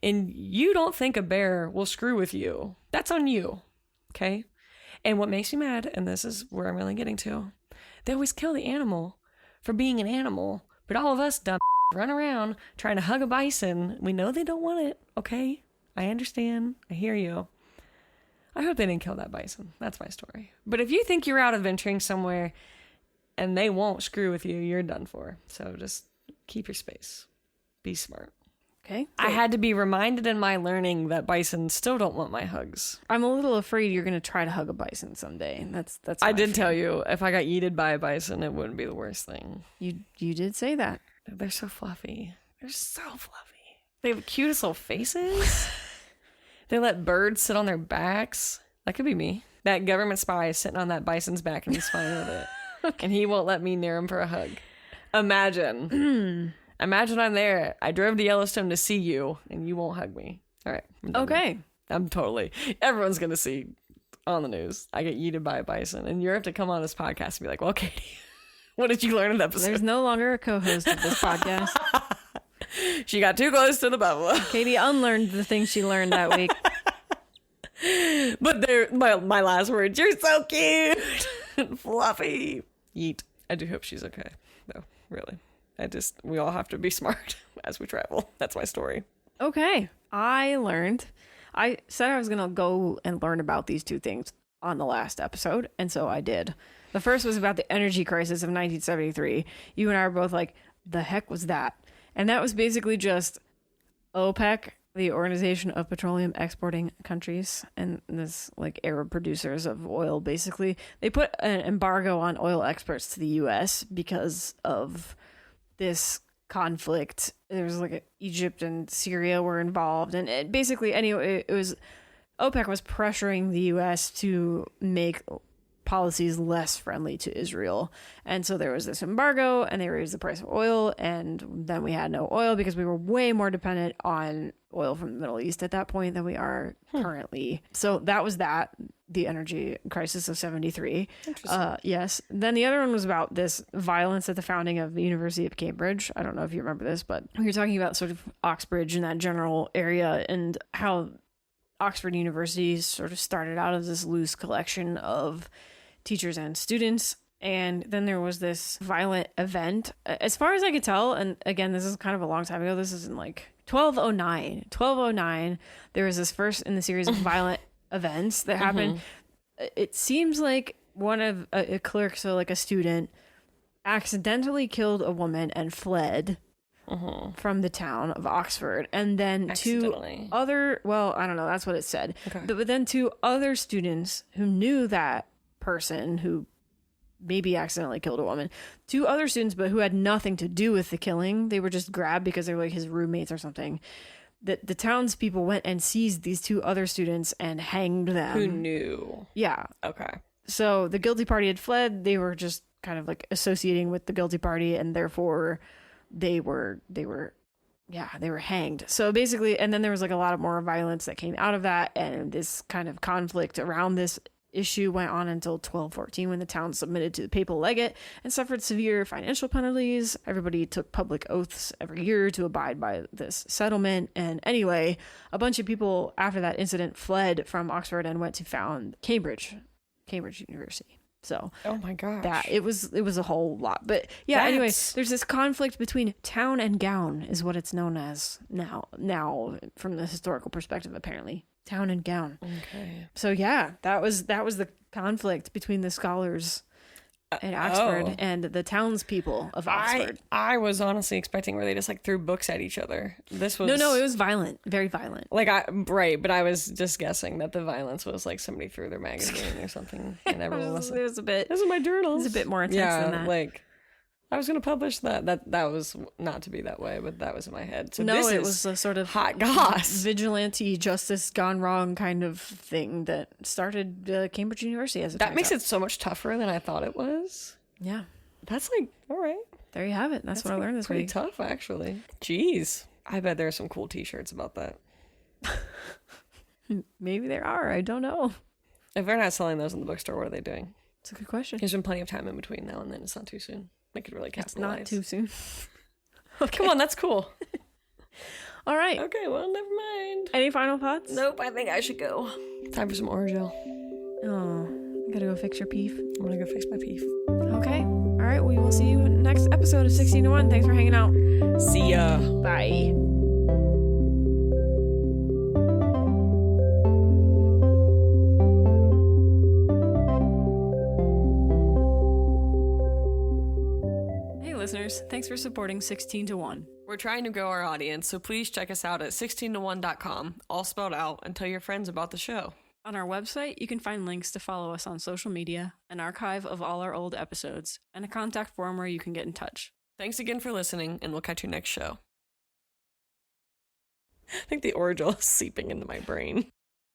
Speaker 2: and you don't think a bear will screw with you, that's on you, okay? And what makes me mad, and this is where I'm really getting to, they always kill the animal for being an animal, but all of us dumb run around trying to hug a bison. We know they don't want it, okay? I understand. I hear you. I hope they didn't kill that bison. That's my story. But if you think you're out adventuring somewhere and they won't screw with you, you're done for. So just keep your space. Be smart.
Speaker 1: Okay.
Speaker 2: I had to be reminded in my learning that bison still don't want my hugs.
Speaker 1: I'm a little afraid you're going to try to hug a bison someday. That's.
Speaker 2: I did tell you, if I got yeeted by a bison, it wouldn't be the worst thing.
Speaker 1: You did say that.
Speaker 2: They're so fluffy. They're so fluffy. They have the cutest little faces. They let birds sit on their backs. That could be me. That government spy is sitting on that bison's back and he's fine with it. Okay. And he won't let me near him for a hug. Imagine. Imagine I'm there. I drove to Yellowstone to see you, and you won't hug me. All right.
Speaker 1: Okay.
Speaker 2: Everyone's going to see on the news. I get yeeted by a bison, and you have to come on this podcast and be like, well, Katie, what did you learn in the episode?
Speaker 1: There's no longer a co-host of this podcast.
Speaker 2: She got too close to the buffalo.
Speaker 1: Katie unlearned the things she learned that week.
Speaker 2: But my last words, you're so cute and fluffy. Yeet. I do hope she's okay, though, really. We all have to be smart as we travel. That's my story.
Speaker 1: Okay. I said I was going to go and learn about these two things on the last episode, and so I did. The first was about the energy crisis of 1973. You and I were both like, the heck was that? And that was basically just OPEC, the Organization of Petroleum Exporting Countries, and this like Arab producers of oil, basically. They put an embargo on oil exports to the U.S. because of this conflict. There was like Egypt and Syria were involved, and it was OPEC was pressuring the U.S. to make policies less friendly to Israel. And so there was this embargo, and they raised the price of oil, and then we had no oil because we were way more dependent on oil from the Middle East at that point than we are currently. So that was the energy crisis of 73. Yes. Then the other one was about this violence at the founding of the University of Cambridge. I don't know if you remember this, but we were talking about sort of Oxbridge and that general area, and how Oxford University sort of started out as this loose collection of teachers and students. And then there was this violent event. As far as I could tell, and again, this is kind of a long time ago, this is in like 1209, there was this first in the series of violent events that happened. It seems like one of a clerk, so like a student, accidentally killed a woman and fled from the town of Oxford, and then two other, well, I don't know, that's what it said. Okay. But then two other students who knew that person who maybe accidentally killed a woman, two other students, but who had nothing to do with the killing. They were just grabbed because they were like his roommates or something. The townspeople went and seized these two other students and hanged them.
Speaker 2: Who knew?
Speaker 1: Yeah.
Speaker 2: Okay.
Speaker 1: So the guilty party had fled. They were just kind of like associating with the guilty party, and therefore they were hanged. So basically, and then there was like a lot of more violence that came out of that, and this kind of conflict around this issue went on until 1214, when the town submitted to the papal legate and suffered severe financial penalties. Everybody took public oaths every year to abide by this settlement. And anyway, a bunch of people after that incident fled from Oxford and went to found Cambridge University. So,
Speaker 2: oh my gosh,
Speaker 1: that it was a whole lot. But yeah, anyway, there's this conflict between town and gown is what it's known as now from the historical perspective, apparently. Town and gown. Okay. So yeah, that was the conflict between the scholars in Oxford and the townspeople of Oxford.
Speaker 2: I was honestly expecting where they just like threw books at each other. This was
Speaker 1: no, it was violent, very violent.
Speaker 2: Like but I was just guessing that the violence was like somebody threw their magazine or something, and everyone was.
Speaker 1: It was a bit.
Speaker 2: This is my journals.
Speaker 1: It's a bit more intense than that.
Speaker 2: Like I was going to publish that. That was not to be that way, but that was in my head. So
Speaker 1: no, it was a sort of
Speaker 2: hot goss,
Speaker 1: vigilante justice gone wrong kind of thing that started Cambridge University as a.
Speaker 2: That makes it so much tougher than I thought it was.
Speaker 1: Yeah,
Speaker 2: that's like all right.
Speaker 1: There you have it. That's what I learned this week.
Speaker 2: Pretty tough, actually. Jeez, I bet there are some cool T-shirts about that.
Speaker 1: Maybe there are. I don't know.
Speaker 2: If they're not selling those in the bookstore, what are they doing?
Speaker 1: It's a good question.
Speaker 2: There's been plenty of time in between now and then. It's not too soon. I could really capitalize.
Speaker 1: It's not too soon.
Speaker 2: Okay. Come on, that's cool.
Speaker 1: All right.
Speaker 2: Okay, well, never mind.
Speaker 1: Any final thoughts?
Speaker 2: Nope, I think I should go. Time for some Orajel.
Speaker 1: Oh, you gotta go fix your peef.
Speaker 2: I'm gonna go fix my peef.
Speaker 1: Okay. All right, we will see you in the next episode of 16 to 1. Thanks for hanging out.
Speaker 2: See ya.
Speaker 1: Bye. Listeners, thanks for supporting 16 to 1.
Speaker 2: We're trying to grow our audience, so please check us out at 16to1.com, all spelled out, and tell your friends about the show.
Speaker 1: On our website, you can find links to follow us on social media, an archive of all our old episodes, and a contact form where you can get in touch.
Speaker 2: Thanks again for listening, and we'll catch you next show. I think the Orajel is seeping into my brain.